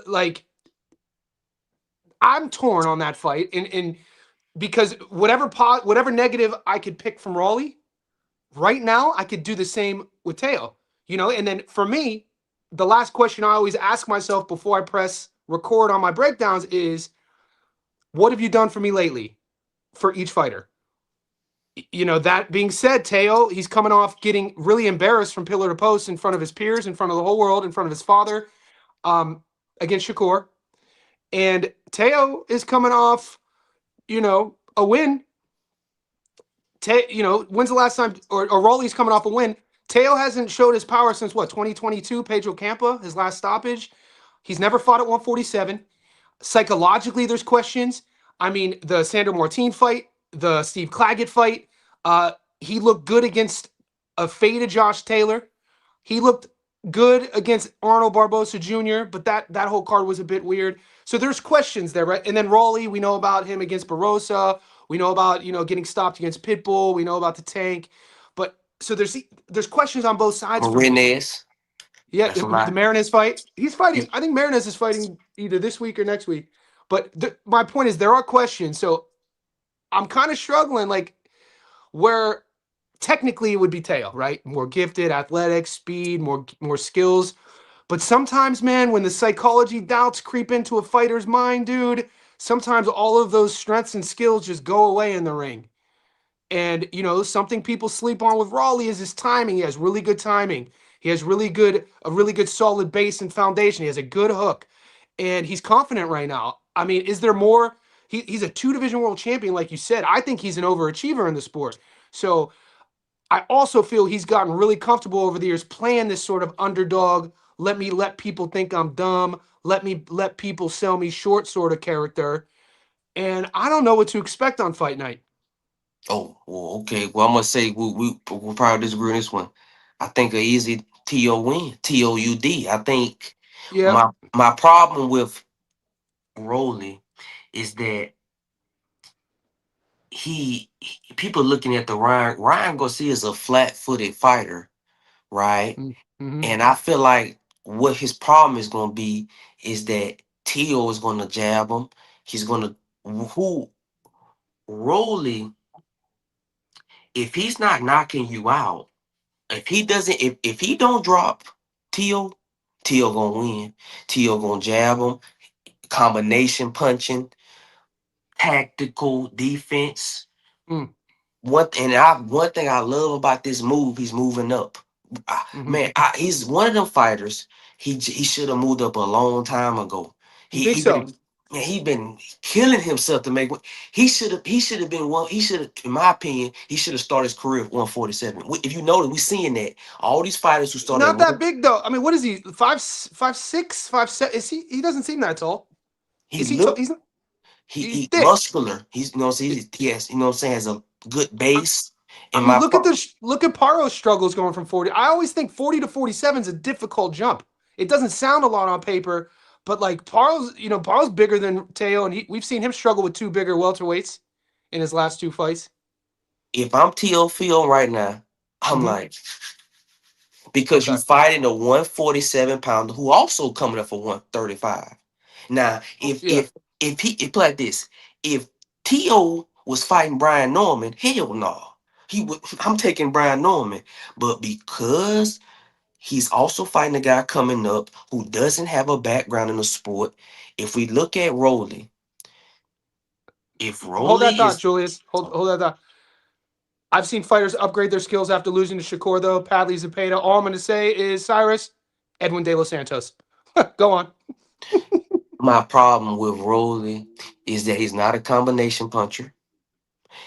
like I'm torn on that fight and because whatever negative I could pick from Raleigh, right now I could do the same with Teo. And then for me, the last question I always ask myself before I press record on my breakdowns is what have you done for me lately for each fighter? That being said, Teo, he's coming off getting really embarrassed from pillar to post in front of his peers, in front of the whole world, in front of his father, um, against Shakur. And Teo is coming off, a win. When's the last time, or Rolly's coming off a win? Teo hasn't showed his power since what, 2022, Pedro Campa, his last stoppage. He's never fought at 147. Psychologically, there's questions. I mean, the Sandor Martin fight, the Steve Claggett fight, he looked good against a faded Josh Taylor. He looked good against Arnold Barbosa Jr., but that whole card was a bit weird. So there's questions there, right? And then Raleigh, we know about him against Barossa. We know about, getting stopped against Pitbull. We know about the tank. But so there's questions on both sides for me. Marinez. Yeah, That's the a lot. Marinez fight. He's fighting. He- I think Marinez is fighting either this week or next week. But my point is, there are questions. So I'm kind of struggling, like where technically it would be Teo, right? More gifted, athletic, speed, more skills. But sometimes, man, when the psychology doubts creep into a fighter's mind, dude, sometimes all of those strengths and skills just go away in the ring. And something people sleep on with Raleigh is his timing. He has really good timing. He has a really good solid base and foundation. He has a good hook, and he's confident right now. I mean, is there more? He's a two-division world champion, like you said. I think he's an overachiever in the sport. So I also feel he's gotten really comfortable over the years playing this sort of underdog. Let people think I'm dumb. Let people sell me short sort of character. And I don't know what to expect on fight night. Oh, well, okay. Well, I'm gonna say we'll probably disagree on this one. I think a easy TO win, TOUD. I think Yep. my problem with Rolly is that people looking at the Ryan Garcia is a flat-footed fighter, right? Mm-hmm. And I feel like what his problem is gonna be is that Tio is gonna jab him. He's gonna who Rolly, if he's not knocking you out. If he don't drop Tio, Tio gonna win. Tio gonna jab him, combination punching, tactical defense. Mm. One thing I love about this move, he's moving up. Hmm. Man, he's one of them fighters. He should have moved up a long time ago. You He think he been so? man, he been killing himself to make. He should have been one. He should have, in my opinion, he should have started his career at 147. If you notice, we seeing that all these fighters who started at Not that one, big though. I mean, what is he? 5'6", 5'7"? Is he? He doesn't seem that tall. he Is he tall? looked He's he thick. muscular. He's, you know, he has, you know what I'm saying, has a good base. I In mean, my look at Paro's struggles going from 40. I always think 40 to 47 is a difficult jump. It doesn't sound a lot on paper, but like Paro's bigger than Teo, and we've seen him struggle with two bigger welterweights in his last two fights. if I'm T.O. Field right now, I'm Hmm. like, because you Okay. fighting a 147 pounder who also coming up for 135. Now, Yeah. if like this, if T.O. was fighting Brian Norman, hell no. He would I'm taking Brian Norman. But because he's also fighting a guy coming up who doesn't have a background in the sport, if we look at Rolly, if Hold that Rolly thought, is Julius. Hold that thought. I've seen fighters upgrade their skills after losing to Shakur, though. Padley Zepeda. All I'm going to say is Cyrus, Edwin De Los Santos. Go on. my problem with Rolly is that he's not a combination puncher.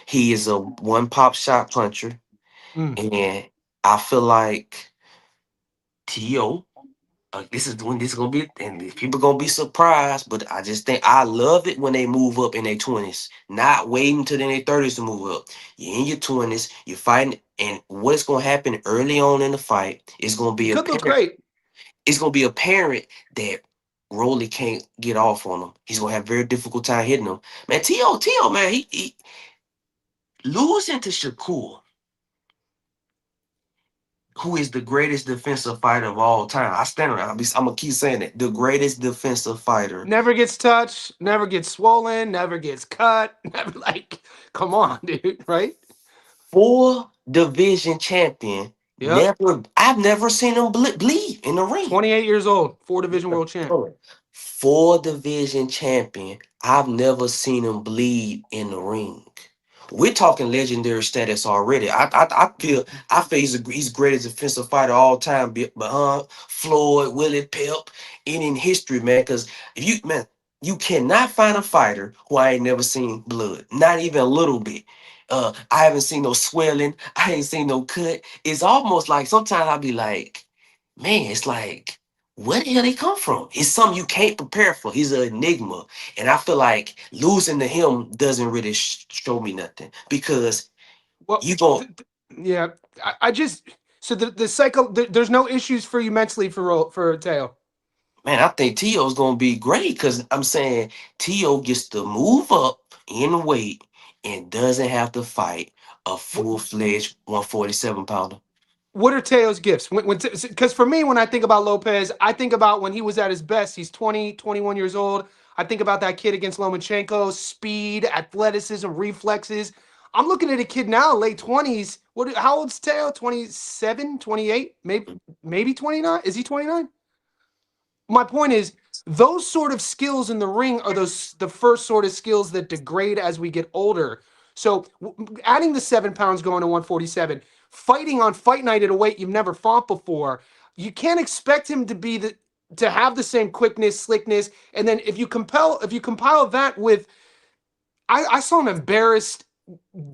He is a one pop shot puncher. Mm. And I feel like T.O. This is when this is gonna be, and these people gonna be surprised. But I just think I love it when they move up in their 20s, not waiting until in their 30s to move up. You're in your 20s, you're fighting, and what's gonna happen early on in the fight is gonna He be could look apparent. great. It's gonna be apparent that Rolly can't get off on him. He's gonna have a very difficult time hitting him. Man, T.O. man, he losing to Shakur, who is the greatest defensive fighter of all time. I stand around. I'm gonna keep saying it. The greatest defensive fighter. Never gets touched, never gets swollen, never gets cut. Never like, come on, dude, right? Four division champion. Yep. I've never seen him bleed in the ring. 28 years old, four division world champ. Bro, four division champion. I've never seen him bleed in the ring. We're talking legendary status already. I feel he's greatest defensive fighter of all time, behind Floyd, Willie Pep, any in history, man. Because if you man, you cannot find a fighter who I ain't never seen blood, not even a little bit. I haven't seen no swelling. I ain't seen no cut. It's almost like sometimes I'll be like, man, it's like, where the hell they come from? It's something you can't prepare for. He's an enigma. And I feel like losing to him doesn't really show me nothing because Well, you going yeah, I just so the cycle. There's no issues for you mentally for Teo. man, I think T.O.'s gonna be great because I'm saying T.O. gets to move up in weight and doesn't have to fight a What full-fledged 147 pounder. what are Teo's gifts? Because for me, when I think about Lopez, I think about when he was at his best. He's 20, 21 years old. I think about that kid against Lomachenko, speed, athleticism, reflexes. I'm looking at a kid now, late 20s. How old's Teo? 27, 28, maybe 29? Is he 29? My point is, those sort of skills in the ring are the first sort of skills that degrade as we get older. So adding the 7 pounds going to 147, fighting on fight night at a weight you've never fought before, you can't expect him to be to have the same quickness, slickness, and then if you compile that with, I saw an embarrassed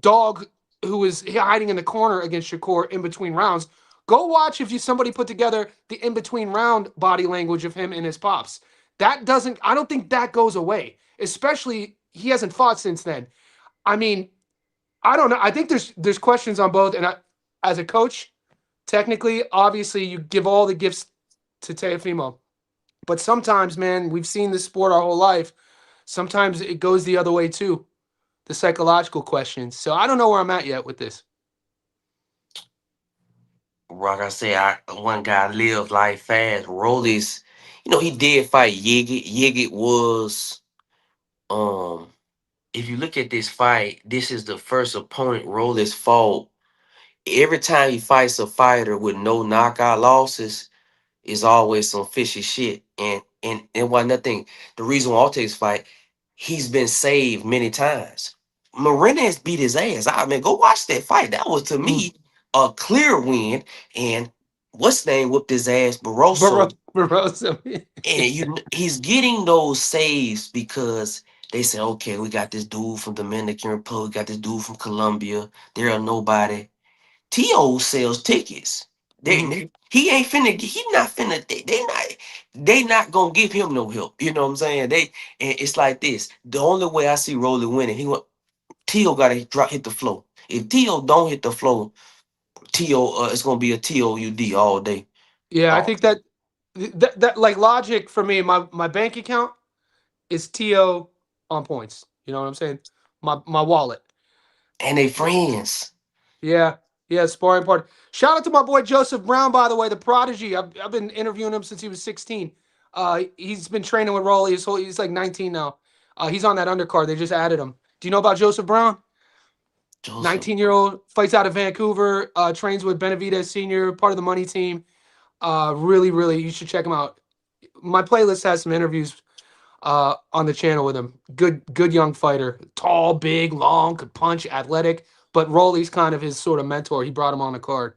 dog who was hiding in the corner against Shakur in between rounds. Go watch if you somebody put together the in between round body language of him and his pops. That doesn't. I don't think that goes away. Especially he hasn't fought since then. I mean, I don't know. I think there's questions on both. And as a coach, technically, obviously, you give all the gifts to Teofimo. But sometimes, man, we've seen this sport our whole life. Sometimes it goes the other way too, the psychological questions. So I don't know where I'm at yet with this. Like I said, one guy lived life fast. Rolly's, he did fight Yigit. Yigit was um if you look at this fight, this is the first opponent Rolly's fought. Every time he fights a fighter with no knockout losses, is always some fishy shit. And why nothing. The reason why I'll take this fight, he's been saved many times. Marinez beat his ass. I mean, go watch that fight. That was to Mm. me a clear win. And what's name whooped his ass, Barroso, Barroso. and he's getting those saves because they say, okay, we got this dude from Dominican Republic, got this dude from Colombia. There are nobody. T.O. sells tickets. Mhm. He ain't finna. He not finna. They not gonna give him no help. You know what I'm saying? And it's like this. The only way I see Rolly winning, T.O. gotta hit the flow. If T.O. don't hit the flow, T.O. It's gonna be a TOUD all day. Yeah, I Oh. think that like logic for me, my bank account is TO on points. You know what I'm saying? My wallet. And they friends. Yeah, yeah, sparring partner. Shout out to my boy Joseph Brown, by the way, the prodigy. I've been interviewing him since he was 16. He's been training with Rolly. He's like 19 now. He's on that undercard. They just added him. Do you know about Joseph Brown? Joseph. 19-year-old, fights out of Vancouver, trains with Benavidez Senior, part of the money team. Really, really, you should check him out. My playlist has some interviews on the channel with him. Good young fighter. Tall, big, long, could punch, athletic. But Rolly's kind of his sort of mentor. He brought him on the card.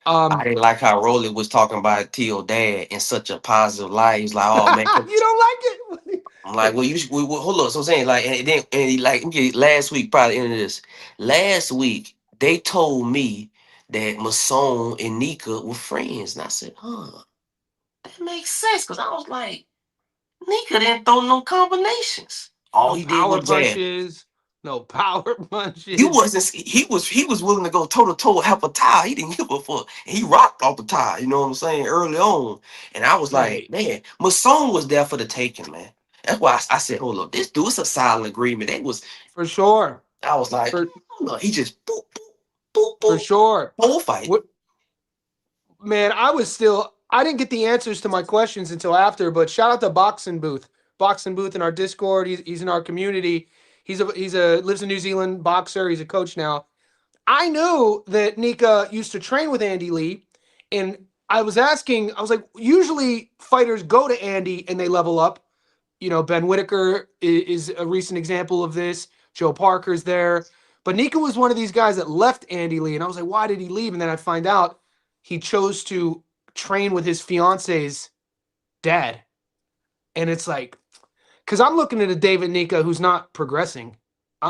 I Um, didn't like how Rolly was talking about T.O. dad in such a positive light. He's like, oh man. you don't like I'm like, well, hold on. So I'm saying, like, and then, and he, like, let me get last week, probably into this. Last week, they told me that Masson and Nika were friends. And I said, huh, that makes sense. Because I was like, Nika didn't throw no combinations. All no he did power was jab. punches. No power He punches. wasn't. He was willing to go toe to toe with half a tie. He didn't give a fuck. And he rocked off the tie. You know what I'm saying? Early on, and I was like, Hey, man, Masson was there for the taking, man. That's why I said, hold up, this dude's a silent agreement. That was. for sure. I was like, For no, he just boop boop boop for boop. sure. Whole fight. What man, I didn't get the answers to my questions until after, but shout out to Boxing Booth. Boxing Booth in our Discord. He's in our community. He's a lives in New Zealand boxer. He's a coach now. I knew that Nika used to train with Andy Lee, and I was asking, I was like, usually fighters go to Andy and they level up. You know, Ben Whitaker is a recent example of this. Joe Parker's there. But Nika was one of these guys that left Andy Lee. And I was like, why did he leave? And then I find out he chose to train with his fiance's dad. And it's like, because I'm looking at a David Nika who's not progressing.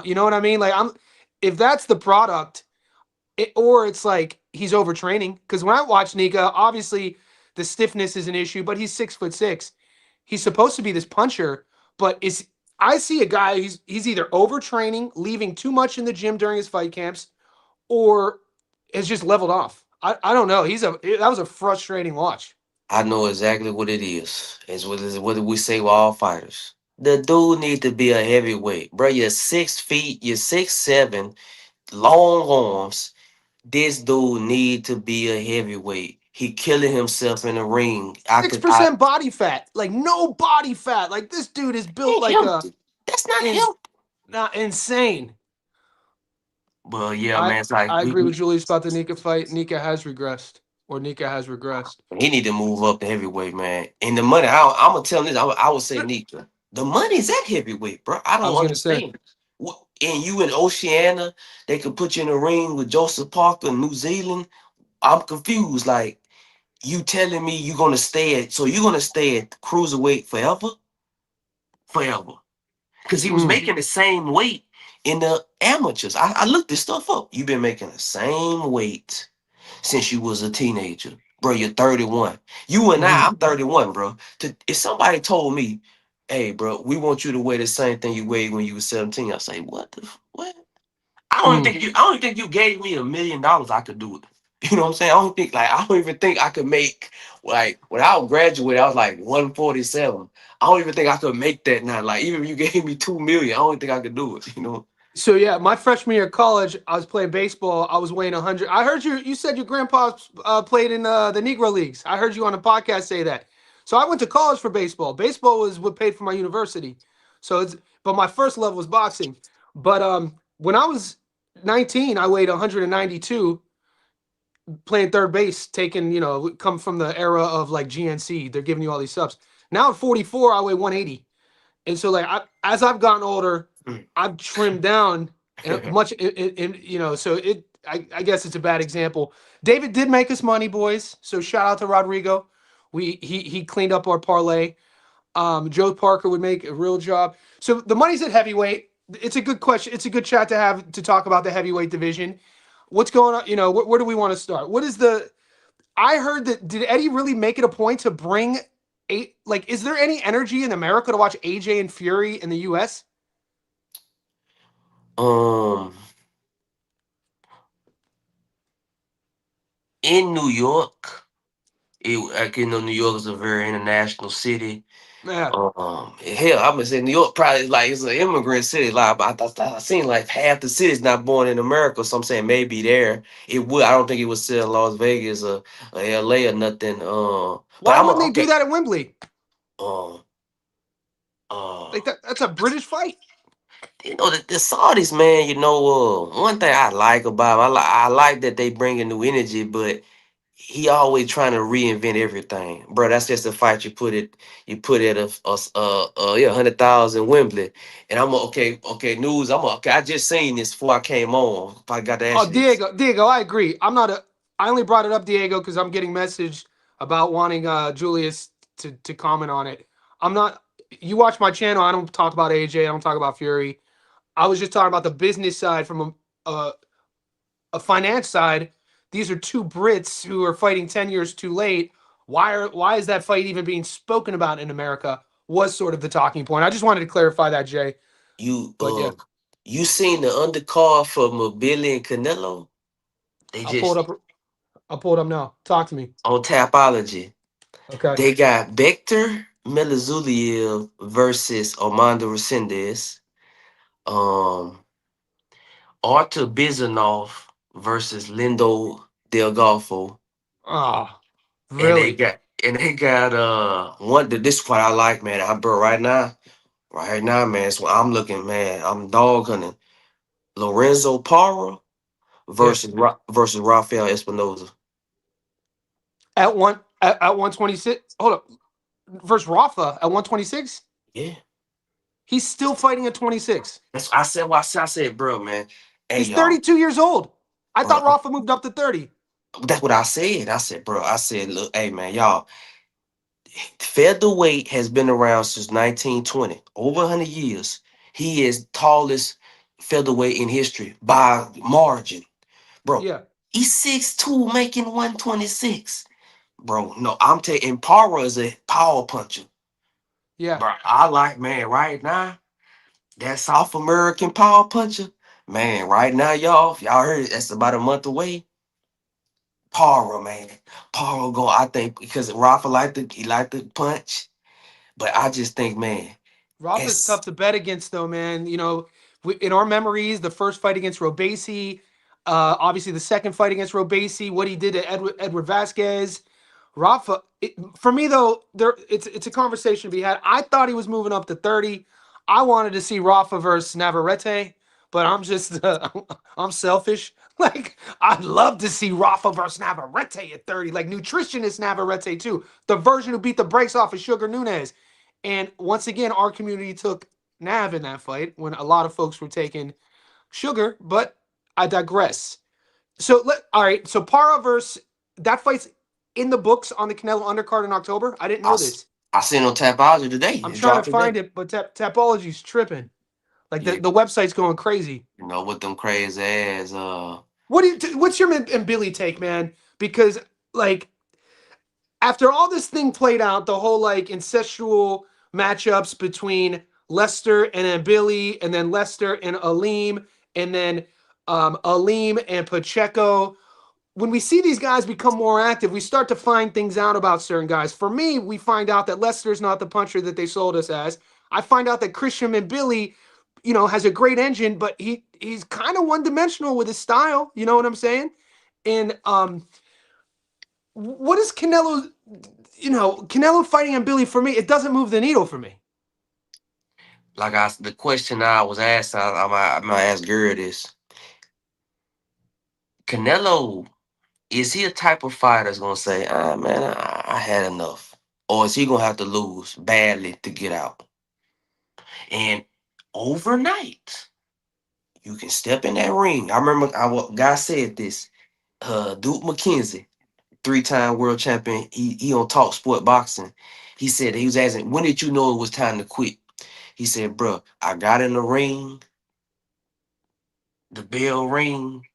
You know what I mean? Like, if that's the product, or it's like he's overtraining. Because when I watch Nika, obviously the stiffness is an issue, but he's 6'6". He's supposed to be this puncher, but I see a guy he's either overtraining, leaving too much in the gym during his fight camps, or has just leveled off. I don't know. That was a frustrating watch. I know exactly what it is. It's what we say with all fighters. The dude need to be a heavyweight, bro. You're 6 feet. You're 6'7", long arms. This dude need to be a heavyweight. He killing himself in the ring. Six percent body fat, like no body fat. Like this dude is built Ain't like him. a That's not him. is not insane. Well, yeah, I man. It's like I agree with Julius about the Nika fight. Nika has regressed, or Nika has regressed. he need to move up to heavyweight, man. And the money, I'm gonna tell this. I would say, Nika, the money's at heavyweight, bro. I I don't was gonna say understand. And you in Oceania, they could put you in a ring with Joseph Parker in New Zealand. I'm confused. Like you telling me you're gonna stay at cruiserweight forever, forever. Because he was mm. making the same weight in the amateurs. I looked this stuff up. You've been making the same weight since you was a teenager. Bro, you're 31. You and hmm I'm 31, bro. If somebody told me, hey, bro, we want you to weigh the same thing you weighed when you were 17, I say, what? mm. I don't even think you gave me $1 million, I could do it. You know what I'm saying? I don't even think I could make, like, when I graduated, I was like 147. I don't even think I could make that now. Like, even if you gave me 2 million, I don't think I could do it, you know? So yeah, my freshman year of college, I was playing baseball. I was weighing 100. I heard you said your grandpa played in the Negro Leagues. I heard you on a podcast say that. So I went to college for baseball. Baseball was what paid for my university. So but my first love was boxing. But when I was 19, I weighed 192 playing third base, taking, come from the era of like GNC. They're giving you all these subs. Now at 44, I weigh 180. And so like as I've gotten older, I've trimmed down much, so I guess it's a bad example. David did make us money, boys. So shout out to Rodrigo. He cleaned up our parlay. Joe Parker would make a real job. So the money's at heavyweight. It's a good question. It's a good chat to have to talk about the heavyweight division. What's going on? Where do we want to start? What is the? I heard that did Eddie really make it a point to bring like? Is there any energy in America to watch AJ and Fury in the U.S.? Um, in New York, like New York is a very international city. Yeah. Hell, I'm gonna say New York probably is like it's an immigrant city. Like I seen like half the city's not born in America, so I'm saying maybe there it would. I don't think it would sell in Las Vegas or LA or nothing. But Why I'm wouldn't they do okay. that at Wembley? Um, uh, Like that's a British fight. the Saudis, man. One thing I like about 'em, I like that they bring a new energy, but he always trying to reinvent everything, bro. That's just a fight you put it yeah 100,000 Wembley, and okay news. Okay. I just seen this before I came on. If I got to Oh, ask you this, Diego, I agree. I'm not a. I only brought it up, Diego, because I'm getting messaged about wanting Julius to comment on it. I'm not. You watch my channel. I don't talk about AJ. I don't talk about Fury. I was just talking about the business side from a finance side. These are two Brits who are fighting 10 years too late. Why is that fight even being spoken about in America? Was sort of the talking point. I just wanted to clarify that, Jay. you But yeah, you seen the undercard for Billy and Canelo? They I'll pull it just up. I'll pull it up now. Talk to me. on Tapology. Okay. They got Bekter Melazuliev versus Armando Resendez. Um. Artur Bizanov versus Lindo Del Golfo. Ah, And they really? got and they got one this is what I like, man. I bro right now, man. So I'm looking, man. I'm dog hunting. Lorenzo Parra Yeah. versus Rafael Espinoza. At 126. Hold up. Versus Rafa at 126. Yeah. He's still fighting at 26. That's I said what I said, bro, man. Hey He's y'all, 32 years old. I thought bro. Rafa moved up to 30. That's what I said. I said, bro, look, hey man, y'all, featherweight has been around since 1920, over 100 years. He is tallest featherweight in history by margin, bro. Yeah. He's 6'2", making 126, bro. No, I'm taking Parra is a power puncher, Yeah. bro. I like, man, right now that South American power puncher, man. Right now, y'all, if y'all heard it, that's about a month away. Parra, man, Parra go. I think because Rafa like to punch. But I just think, man, Rafa's it's tough to bet against, though, man. In our memories, the first fight against Robesi, obviously the second fight against Robesi, what he did to Edward Vasquez. Rafa, for me though, it's a conversation to be had. I thought he was moving up to 30. I wanted to see Rafa versus Navarrete, but I'm just I'm selfish. Like I'd love to see Rafa versus Navarrete at 30, like nutritionist Navarrete too, the version who beat the brakes off of Sugar Nunez. And once again, our community took Nav in that fight when a lot of folks were taking Sugar. But I digress. All right. So Para versus that fight's in the books on the Canelo undercard in October. I didn't I, know s- this. I seen on Tapology today. I'm It trying to dropped find today. it, but Tapology's tripping. Like the, Yeah, the website's going crazy. with them crazy ass. What's your and Billy take, man? Because like after all this thing played out, the whole like incestual matchups between Lester and then Billy, and then Lester and Aleem, and then Aleem and Pacheco. When we see these guys become more active, we start to find things out about certain guys. For me, we find out that Lester's not the puncher that they sold us as. I find out that Christian and Billy, has a great engine, but he's kind of one dimensional with his style. You know what I'm saying? And what is Canelo? Canelo fighting and Billy for me, it doesn't move the needle for me. The question I was asked, I'm gonna ask Gary this. Canelo, is he a type of fighter that's gonna say, man, I had enough? Or is he gonna have to lose badly to get out? And overnight, You can step in that ring. I remember guy said this. Duke McKenzie, 3-time world champion. He on Talk Sport Boxing. He said he was asking, when did you know it was time to quit? He said, bro, I got in the ring, the bell ring,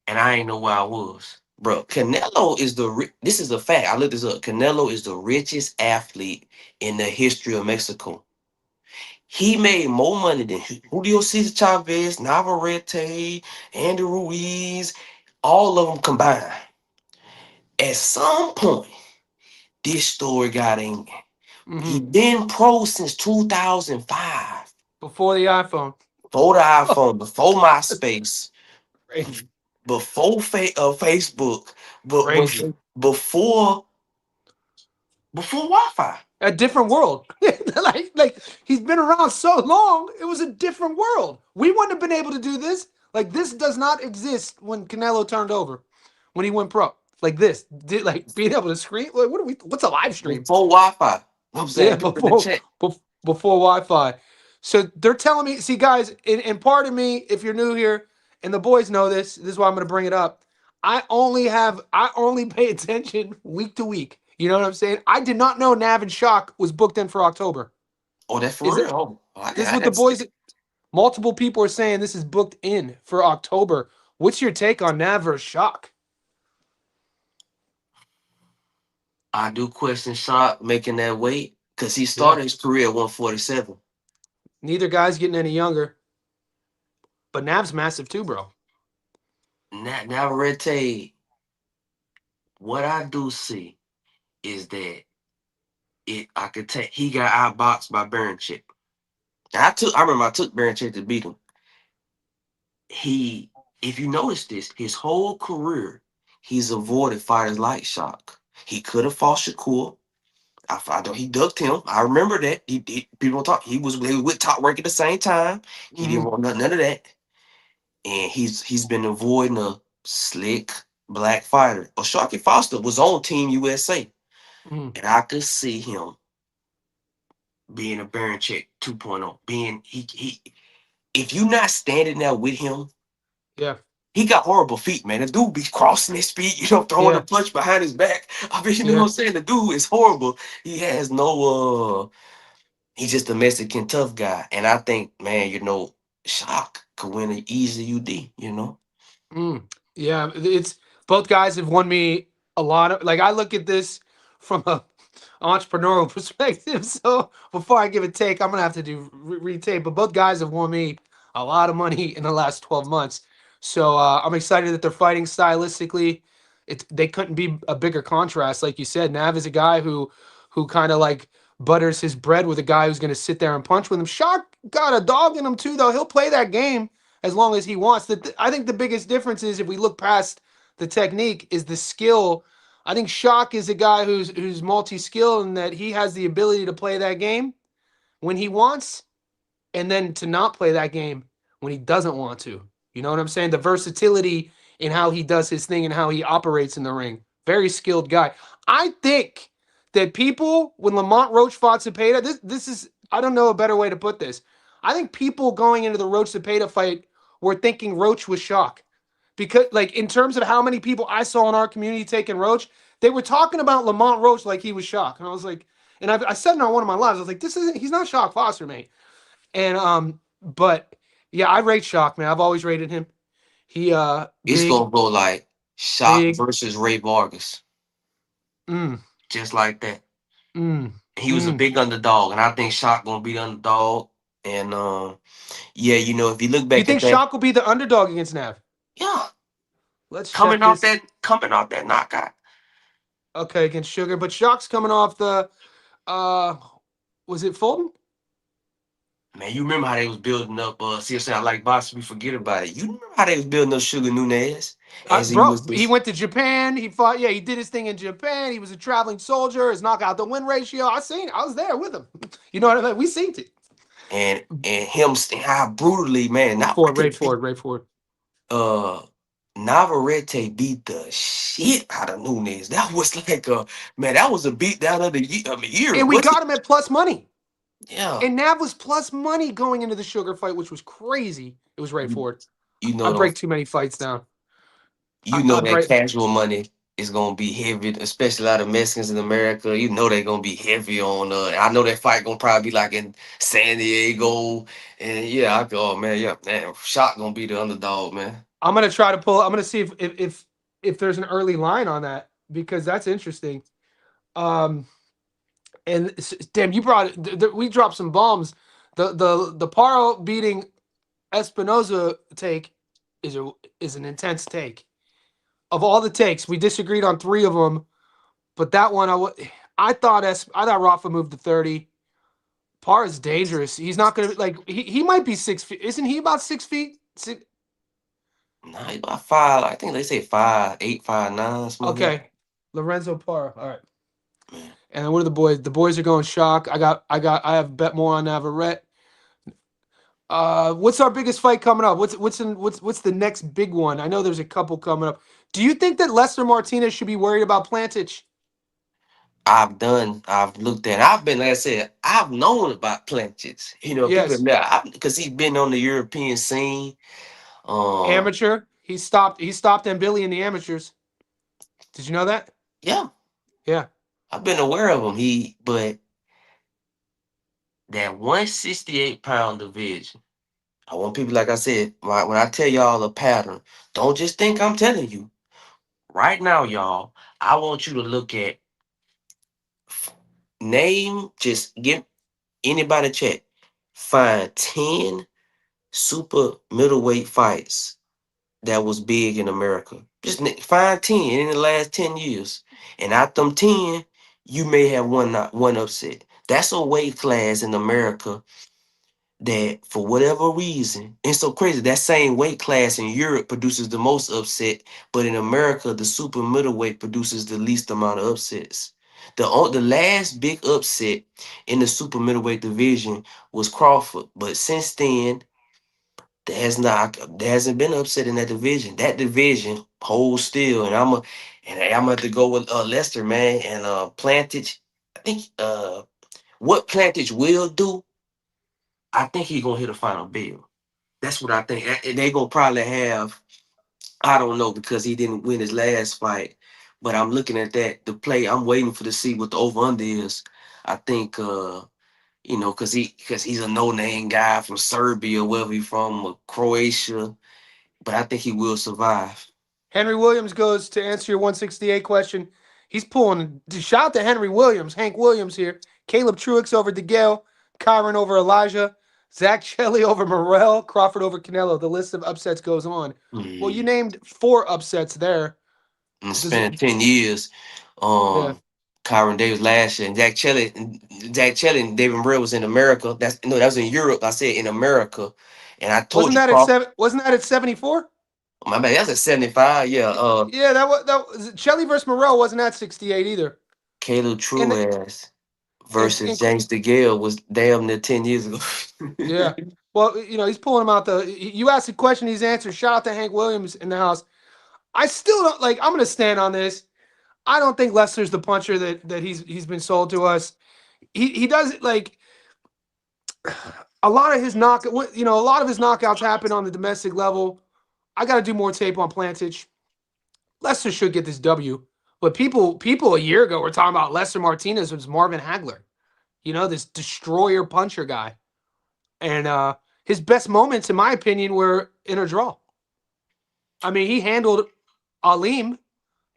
and I ain't know where I was. Bro, Canelo is this is a fact. I looked this up. Canelo is the richest athlete in the history of Mexico. He made more money than Julio Cesar Chavez, Navarrete, Andy Ruiz, all of them combined. At some point, this story got in. He Hmm. been pro since 2005. Before the iPhone. Before the Oh, iPhone, before MySpace, crazy. before Facebook, Crazy. before Wi-Fi. A different world. like he's been around so long, it was a different world. We wouldn't have been able to do this. Like this does not exist when Canelo turned over, when he went pro. Like this, like being able to screen. Like, what are we? What's a live stream? Before Wi-Fi. I'm Yeah, saying people in the before chat. before Wi-Fi. So they're telling me, see, guys, and part of me, if you're new here, and the boys know this, this is why I'm going to bring it up. I only pay attention week to week. You know what I'm saying? I did not know Nav and Shock was booked in for October. Oh, that's for Is it? real. Oh, I This is got what the that's boys. Multiple people are saying this is booked in for October. What's your take on Nav versus Shock? I do question Shot making that weight because he Yeah, started his career at 147. neither guy's getting any younger, but Nav's massive too, bro. Navarrete, what I do see is that I could take he got outboxed by Baranchik. I remember I took Baranchik to beat him. He if you notice this, his whole career, he's avoided fighters like Shock. He could have fought Shakur. I know he ducked him. I remember that. People don't talk. They was with Top Rank at the same time. He didn't Hmm. want none of that. And he's been avoiding a slick black fighter. O'Sharky Foster was on Team USA. Hmm. And I could see him being a Baranchik 2.0. Being he if you not standing there with him, Yeah, he got horrible feet, man. The dude be crossing his feet, throwing a yeah, punch behind his back. I mean, you know what yeah. I'm saying? The dude is horrible. He has no he's just a Mexican tough guy. And I think, man, Shock could win an easy UD. Mm, yeah, it's both guys have won me a lot of like I look at this from a entrepreneurial perspective. So before I give a take, I'm gonna have to do retake. But both guys have won me a lot of money in the last 12 months. So I'm excited that they're fighting stylistically. They couldn't be a bigger contrast, like you said. Nav is a guy who kind of like butters his bread with a guy who's gonna sit there and punch with him. Shock got a dog in him too, though. He'll play that game as long as he wants. I think the biggest difference is if we look past the technique is the skill. I think Shock is a guy who's multi-skilled and that he has the ability to play that game when he wants and then to not play that game when he doesn't want to. You know what I'm saying? The versatility in how he does his thing and how he operates in the ring. Very skilled guy. I think that people when Lamont Roach fought Cepeda, this is I don't know a better way to put this. I think people going into the Roach Cepeda fight were thinking Roach was Shock. Because like in terms of how many people I saw in our community taking Roach, they were talking about Lamont Roach like he was Shock. And I was like, and I said it on one of my lives, I was like, he's not Shock Foster, mate. And but yeah, I rate Shock, man. I've always rated him. He It's big, gonna go like Shock big, versus Ray Vargas, mm, just like that. mm, He was a mm. big underdog, and I think Shock gonna be the underdog. And yeah, if you look You back think at that, Shock will be the underdog against Nav? yeah, Let's check coming off this. that coming off that knockout, Okay, against Sugar, but Shock's coming off the uh was it Fulton? man. You remember how they was building up? See, I like boxing, we forget about it. You remember how they was building up Sugar Nunez as he Bro, was he this, went to Japan. He fought. Yeah, he did his thing in Japan. He was a traveling soldier. His knockout to win ratio. I seen. I was there with him. You know what I mean? We seen it. and him how brutally, man. Ray Ford. Uh Navarrete beat the shit out of Nunez. That was like that was a beat down of the year. And we Was it? got him at plus money. Yeah. And Nav was plus money going into the Sugar fight, which was crazy. It was Ray Ford. You I know them. break too many fights down. You know I that break. casual money is gonna be heavy, especially a lot of Mexicans in America. You know they're gonna be heavy on. I know that fight gonna probably be like in San Diego, and yeah, I go, oh man, yeah, man, Shock gonna be the underdog, man. I'm gonna try to pull. I'm gonna see if there's an early line on that because that's interesting. Um, and damn, you brought we dropped some bombs. The Paro beating Espinoza take is an intense take. Of all the takes, we disagreed on three of them, but that one I thought Rafa moved to 30. Par is dangerous. He's not gonna like he might be 6 feet. Isn't he about 6 feet? Nah, he about 5. I think they say 5'8", 5'9", something like that. Okay, Lorenzo Parra. All right. Man, And then what are the boys? The boys are going shock. I have bet more on Navarrete. What's our biggest fight coming up? What's the next big one? I know there's a couple coming up. Do you think that Lester Martinez should be worried about Plantich? I've looked at, I've been, like I said, I've known about Planchets. You know, people, Yes, because he's been on the European scene. Um, amateur. He stopped Billy in the amateurs. Did you know that? yeah, Yeah. I've been aware of him. But that 168-pound division, I want people, like I said, when I tell y'all the pattern, don't just think I'm telling you. Right now, y'all, I want you to look at just give anybody check. Find 10 super middleweight fights that was big in America. Just find 10 in the last 10 years. And out them 10, you may have one upset. That's a weight class in America that for whatever reason, it's so crazy. That same weight class in Europe produces the most upset, but in America, the super middleweight produces the least amount of upsets. The last big upset in the super middleweight division was Crawford, but since then, there hasn't been upset in that division. That division holds still, and I'm gonna have to go with Lester, man, and Plantage. I think what Plantage will do, I think he's gonna hit a final bell. That's what I think. And they gonna probably have, I don't know, because he didn't win his last fight. But I'm looking at that the play. I'm waiting for to see what the over under is. I think because he's a no name guy from Serbia, wherever he from, or Croatia. But I think he will survive. Henry Williams goes to answer your 168 question. He's pulling. Shout out to Henry Williams, Hank Williams here. Caleb Truex over DeGale, Kyron over Elijah, Zach Shelley over Morrell, Crawford over Canelo. The list of upsets goes on. Well, you Mm. named 4 upsets there. In the Does span it? of 10 years, Yeah. Kyron Davis last year, and Jack Chelly and David Morrell was in America. That was in Europe. I said in America, and I told Wasn't you, that at seven? Wasn't that at 74? my bad. That's at 75. Yeah. Yeah, that was Shelley versus Morrell wasn't at 68 either. Caleb And Truass versus and James DeGale was damn near 10 years ago. yeah. Well, he's pulling him out. You asked a question, he's answered. Shout out to Hank Williams in the house. I still don't like. I'm gonna stand on this. I don't think Lester's the puncher that he's been sold to us. He does like a lot of his a lot of his knockouts happen on the domestic level. I got to do more tape on Plantich. Lester should get this W, but people a year ago were talking about Lester Martinez was Marvin Hagler. This destroyer puncher guy, and his best moments, in my opinion, were in a draw. I mean, he handled Alim,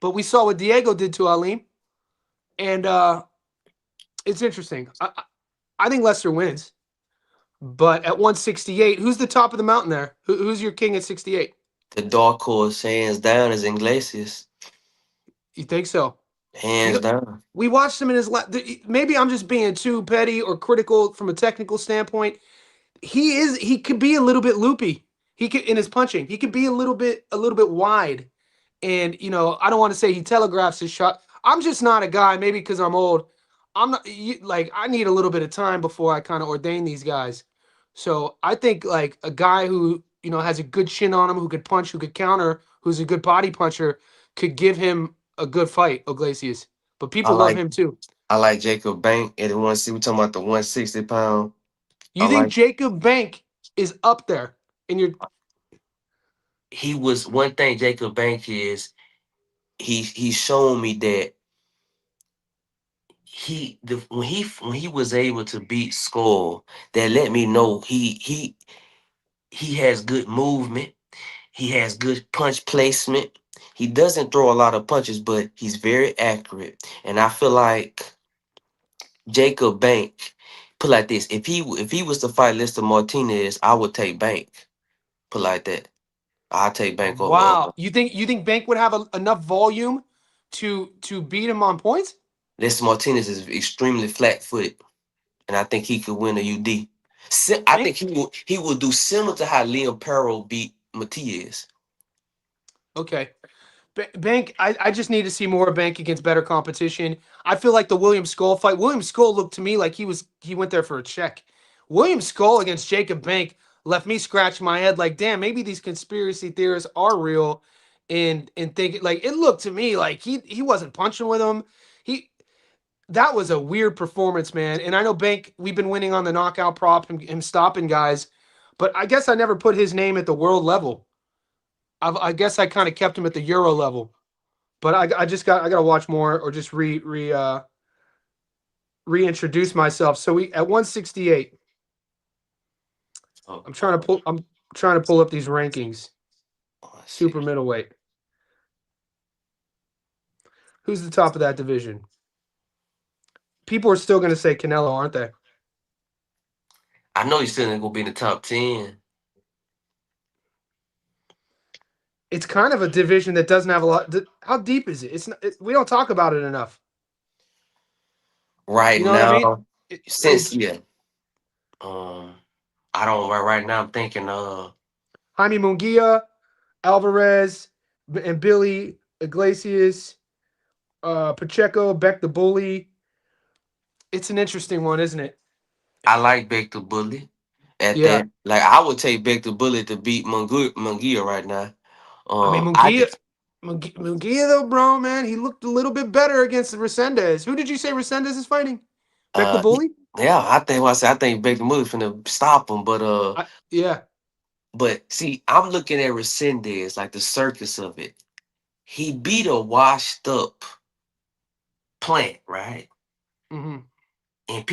but we saw what Diego did to Alim, and it's interesting. I think Lester wins, but at 168, who's the top of the mountain there? Who's your king at 68? The dark horse, hands down, is Iglesias. You think so? You Hands know, down. we watched him in his. Maybe I'm just being too petty or critical from a technical standpoint. He could be a little bit loopy. He could in his punching. He could be a little bit wide. And I don't want to say he telegraphs his shot. I'm just not a guy. Maybe because I'm old. I'm not like I need a little bit of time before I kind of ordain these guys. So I think like a guy who has a good chin on him, who could punch, who could counter, who's a good body puncher, could give him a good fight. Iglesias, but I people love like him too. I like Jacob Bank at the 160. We talking about the 160 pound. I You think like Jacob Bank is up there in your? he was one thing. Jacob Bank is he's shown me that when he was able to beat Skull, that let me know he has good movement. He has good punch placement. He doesn't throw a lot of punches, but he's very accurate. And I feel like Jacob Bank, put like this: if he was to fight Lester Martinez, I would take Bank. Put like that. I take Bank over Wow. You think Bank would have enough volume to beat him on points? Lester Martinez is extremely flat footed, and I think he could win a UD. I think Bank. he will do similar to how Liam Perro beat Matias. Okay. Bank, I just need to see more Bank against better competition. I feel like the William Skull fight. William Skull looked to me like he went there for a check. William Skull against Jacob Bank left me scratching my head like, damn, maybe these conspiracy theorists are real, and think like it looked to me like he wasn't punching with him. He That was a weird performance, man. And I know Bank, we've been winning on the knockout prop, him stopping guys, but I guess I never put his name at the world level. I guess I kind of kept him at the Euro level. But I gotta watch more or just reintroduce myself. So we at 168. Oh, I'm trying to pull up these rankings. let's Super see. middleweight. Who's the top of that division? People are still gonna say Canelo, aren't they? I know he's still gonna be in the top 10 It's kind of a division that doesn't have a lot. How deep is it? It's not, we don't talk about it enough. right You know what I mean? now. Since It's yeah, um, I don't right now. I'm thinking Jaime Munguia, Alvarez, and Billy Iglesias, Pacheco, Beck the Bully. It's an interesting one, isn't it? I like Victor Bully at Yeah. that. Like I would take Victor Bully to beat Munguia right now. I mean, I did. Munguia though, bro, man, he looked a little bit better against Resendez. Who did you say Resendez is fighting? Beck the He- Bully? yeah, I think what I said. I think Victor Bully's finna stop him, Yeah. but see, I'm looking at Resendez like the circus of it. He beat a washed up Plant, right? Hmm. And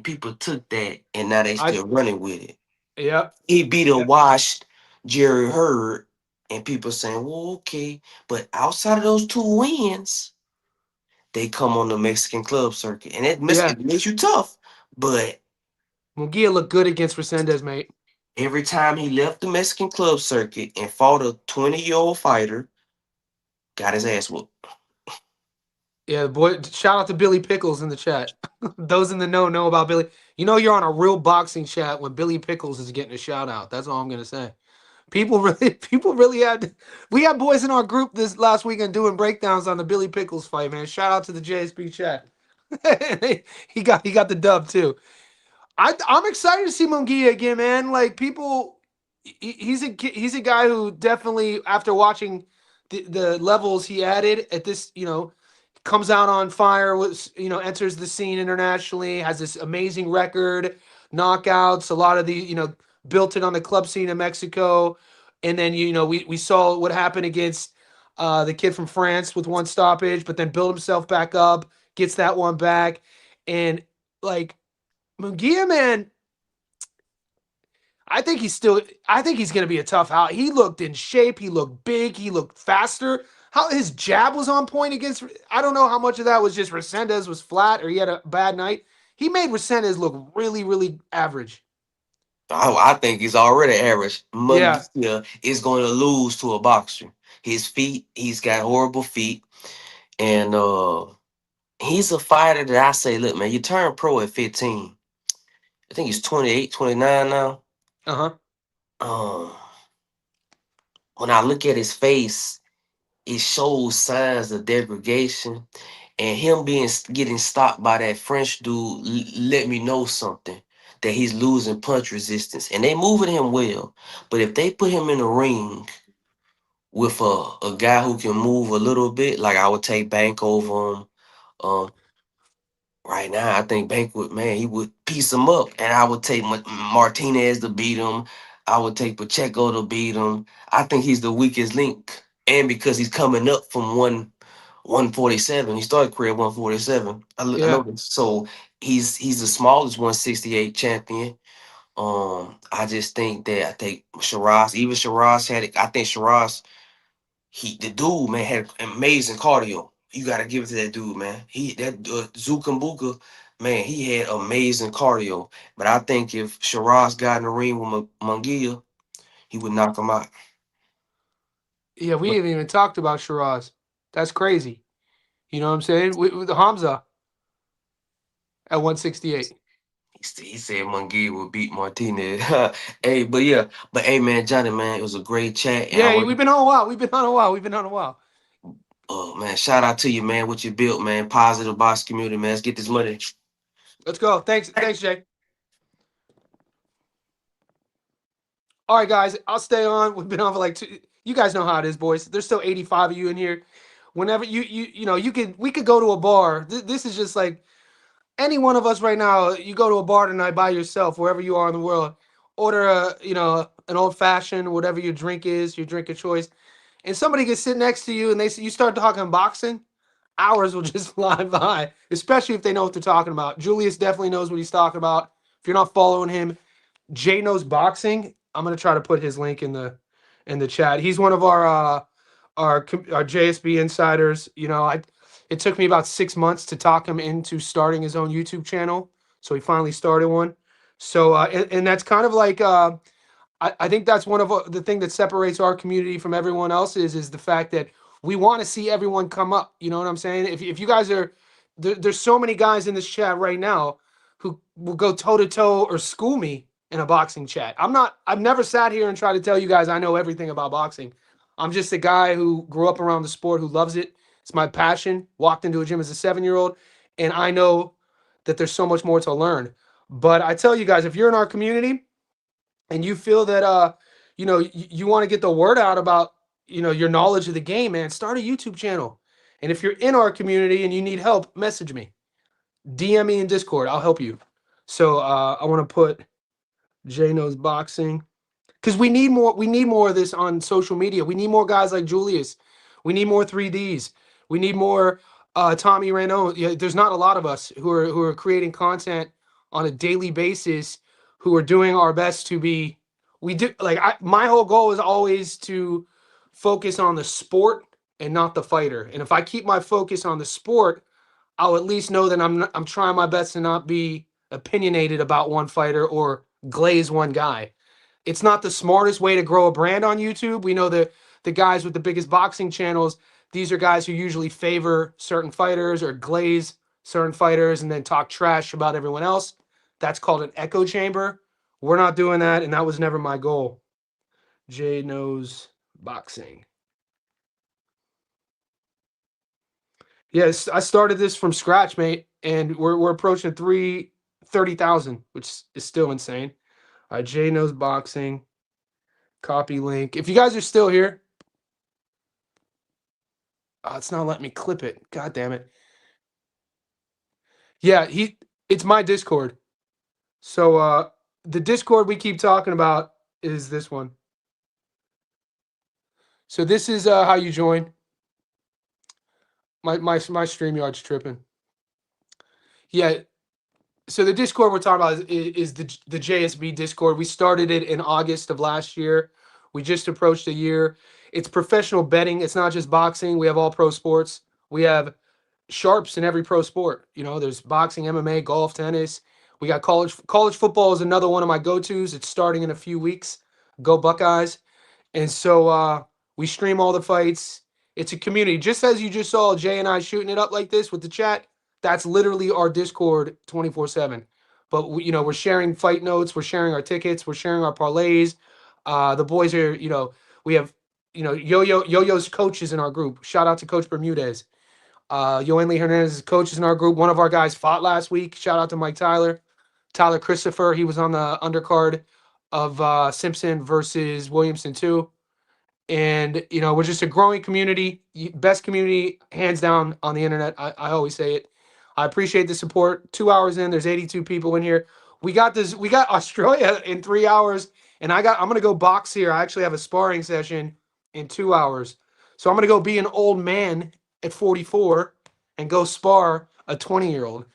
people took that and now they I still running with it. Yeah. He beat a Yeah. washed Jerry Hurd, and people saying, well, okay. But outside of those two wins, they come on the Mexican club circuit. And Yeah. it makes you tough. But Munguia looked good against Resendez, mate. every time he left the Mexican club circuit and fought a 20-year-old fighter, got his ass whooped. Yeah, boy. Shout out to Billy Pickles in the chat. Those in the know about Billy. You know you're on a real boxing chat when Billy Pickles is getting a shout out. That's all I'm gonna say. People really had. We had boys in our group this last weekend doing breakdowns on the Billy Pickles fight. Man, shout out to the JSB chat. He got the dub too. I'm excited to see Munguia again, man. Like people, he's a guy who definitely after watching the levels he added at this, comes out on fire. Was enters the scene internationally, has this amazing record, knockouts. A lot of the built it on the club scene in Mexico, and then we saw what happened against the kid from France with one stoppage, but then built himself back up, gets that one back, and like Munguia, man, I think he's gonna be a tough out. He looked in shape, he looked big, he looked faster. How his jab was on point against I don't know how much of that was just Resendez was flat or he had a bad night. He made Resendez look really, really average. I think he's already average. Yeah. Munguia is going to lose to a boxer. His feet, he's got horrible feet. And he's a fighter that I say, look, man, you turn pro at 15. I think he's 28, 29 now. Uh-huh. Um, when I look at his face, it shows signs of degradation. And him getting stopped by that French dude let me know something. That he's losing punch resistance. And they moving him well. But if they put him in the ring with a guy who can move a little bit, like I would take Bank over him. Um, Right now, I think Bank would, man, he would piece him up, and I would take Martinez to beat him. I would take Pacheco to beat him. I think he's the weakest link, and because he's coming up from 147, he started career 147. I know Yeah. this. So he's the smallest 168 champion. I just think that I think Shiraz, even Shiraz had it. I think Shiraz, the dude man had amazing cardio. You got to give it to that dude, man. Zukambuka, man, he had amazing cardio. But I think if Shiraz got in the ring with Munguia, he would knock him out. Yeah, we But haven't even talked about Shiraz. That's crazy. You know what I'm saying? With the Hamza at 168. he said Munguia would beat Martinez. Hey, but yeah, but hey, man, Johnny, man, it was a great chat, and I Yeah, want we've been on a while. We've been on a while. We've been on a while. man, shout out to you, man, what you built, man. Positive box community, man. Let's get this money. Let's go. Thanks, Jay. All right, guys, I'll stay on. We've been on for like two. You guys know how it is, boys. There's still 85 of you in here. Whenever we could go to a bar. This is just like any one of us right now. You go to a bar tonight by yourself, wherever you are in the world. Order an old fashioned, whatever your drink is, your drink of choice, and somebody can sit next to you and you start talking boxing. Hours will just fly by, especially if they know what they're talking about. Julius definitely knows what he's talking about. If you're not following him, Jay knows boxing. I'm gonna try to put his link in the chat. He's one of our JSB insiders. It took me about 6 months to talk him into starting his own YouTube channel, so he finally started one. So and that's kind of like I think that's one of the thing that separates our community from everyone else's is the fact that we want to see everyone come up. You know what I'm saying? If you guys are there's so many guys in this chat right now who will go toe to toe or school me in a boxing chat. I've never sat here and tried to tell you guys I know everything about boxing. I'm just a guy who grew up around the sport, who loves it. It's my passion. Walked into a gym as a 7-year old, and I know that there's so much more to learn. But I tell you guys, if you're in our community and you feel that you want to get the word out about your knowledge of the game, man, start a YouTube channel. And if you're in our community and you need help, message me, DM me in Discord. I'll help you. So I want to put Jay Knows Boxing because we need more of this on social media. We need more guys like Julius. We need more 3Ds. We need more Tommy Reno. Yeah, there's not a lot of us who are creating content on a daily basis, who are doing our best to be. We do like my whole goal is always to focus on the sport and not the fighter. And if I keep my focus on the sport, I'll at least know that I'm trying my best to not be opinionated about one fighter or glaze one guy. It's not the smartest way to grow a brand on YouTube. We know that the guys with the biggest boxing channels, these are guys who usually favor certain fighters or glaze certain fighters and then talk trash about everyone else. That's called an echo chamber. We're not doing that, and that was never my goal. Jay Knows Boxing. Yes, I started this from scratch, mate, and we're approaching 30,000, which is still insane. Jay Knows Boxing. Copy link. If you guys are still here, it's not letting me clip it. God damn it. Yeah, it's my Discord. So the Discord we keep talking about is this one. So this is how you join. My StreamYard's tripping. Yeah. So the Discord we're talking about is the JSB Discord. We started it in August of last year. We just approached a year. It's professional betting. It's not just boxing. We have all pro sports. We have sharps in every pro sport. There's boxing, MMA, golf, tennis. We got college football is another one of my go-tos. It's starting in a few weeks. Go Buckeyes. And so we stream all the fights. It's a community. Just as you just saw Jay and I shooting it up like this with the chat, that's literally our Discord 24/7. But we're sharing fight notes, we're sharing our tickets, we're sharing our parlays. The boys are, we have, Yo-Yo's coaches in our group. Shout out to Coach Bermudez. Yoenli Hernandez's coach is in our group. One of our guys fought last week. Shout out to Mike Tyler Christopher. He was on the undercard of Simpson versus Williamson too. And we're just a growing community, best community hands down on the internet. I always say it. I appreciate the support. 2 hours in, there's 82 people in here. We got Australia in 3 hours And I'm gonna go box here. I actually have a sparring session in 2 hours. So I'm gonna go be an old man at 44 and go spar a 20-year-old.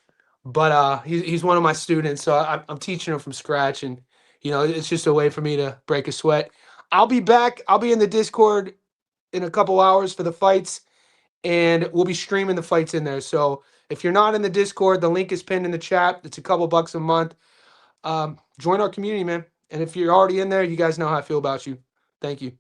But he's one of my students, so I'm teaching him from scratch, and it's just a way for me to break a sweat. I'll be back. I'll be in the Discord in a couple hours for the fights, and we'll be streaming the fights in there. So if you're not in the Discord, the link is pinned in the chat. It's a couple bucks a month. Join our community, man. And if you're already in there, you guys know how I feel about you. Thank you.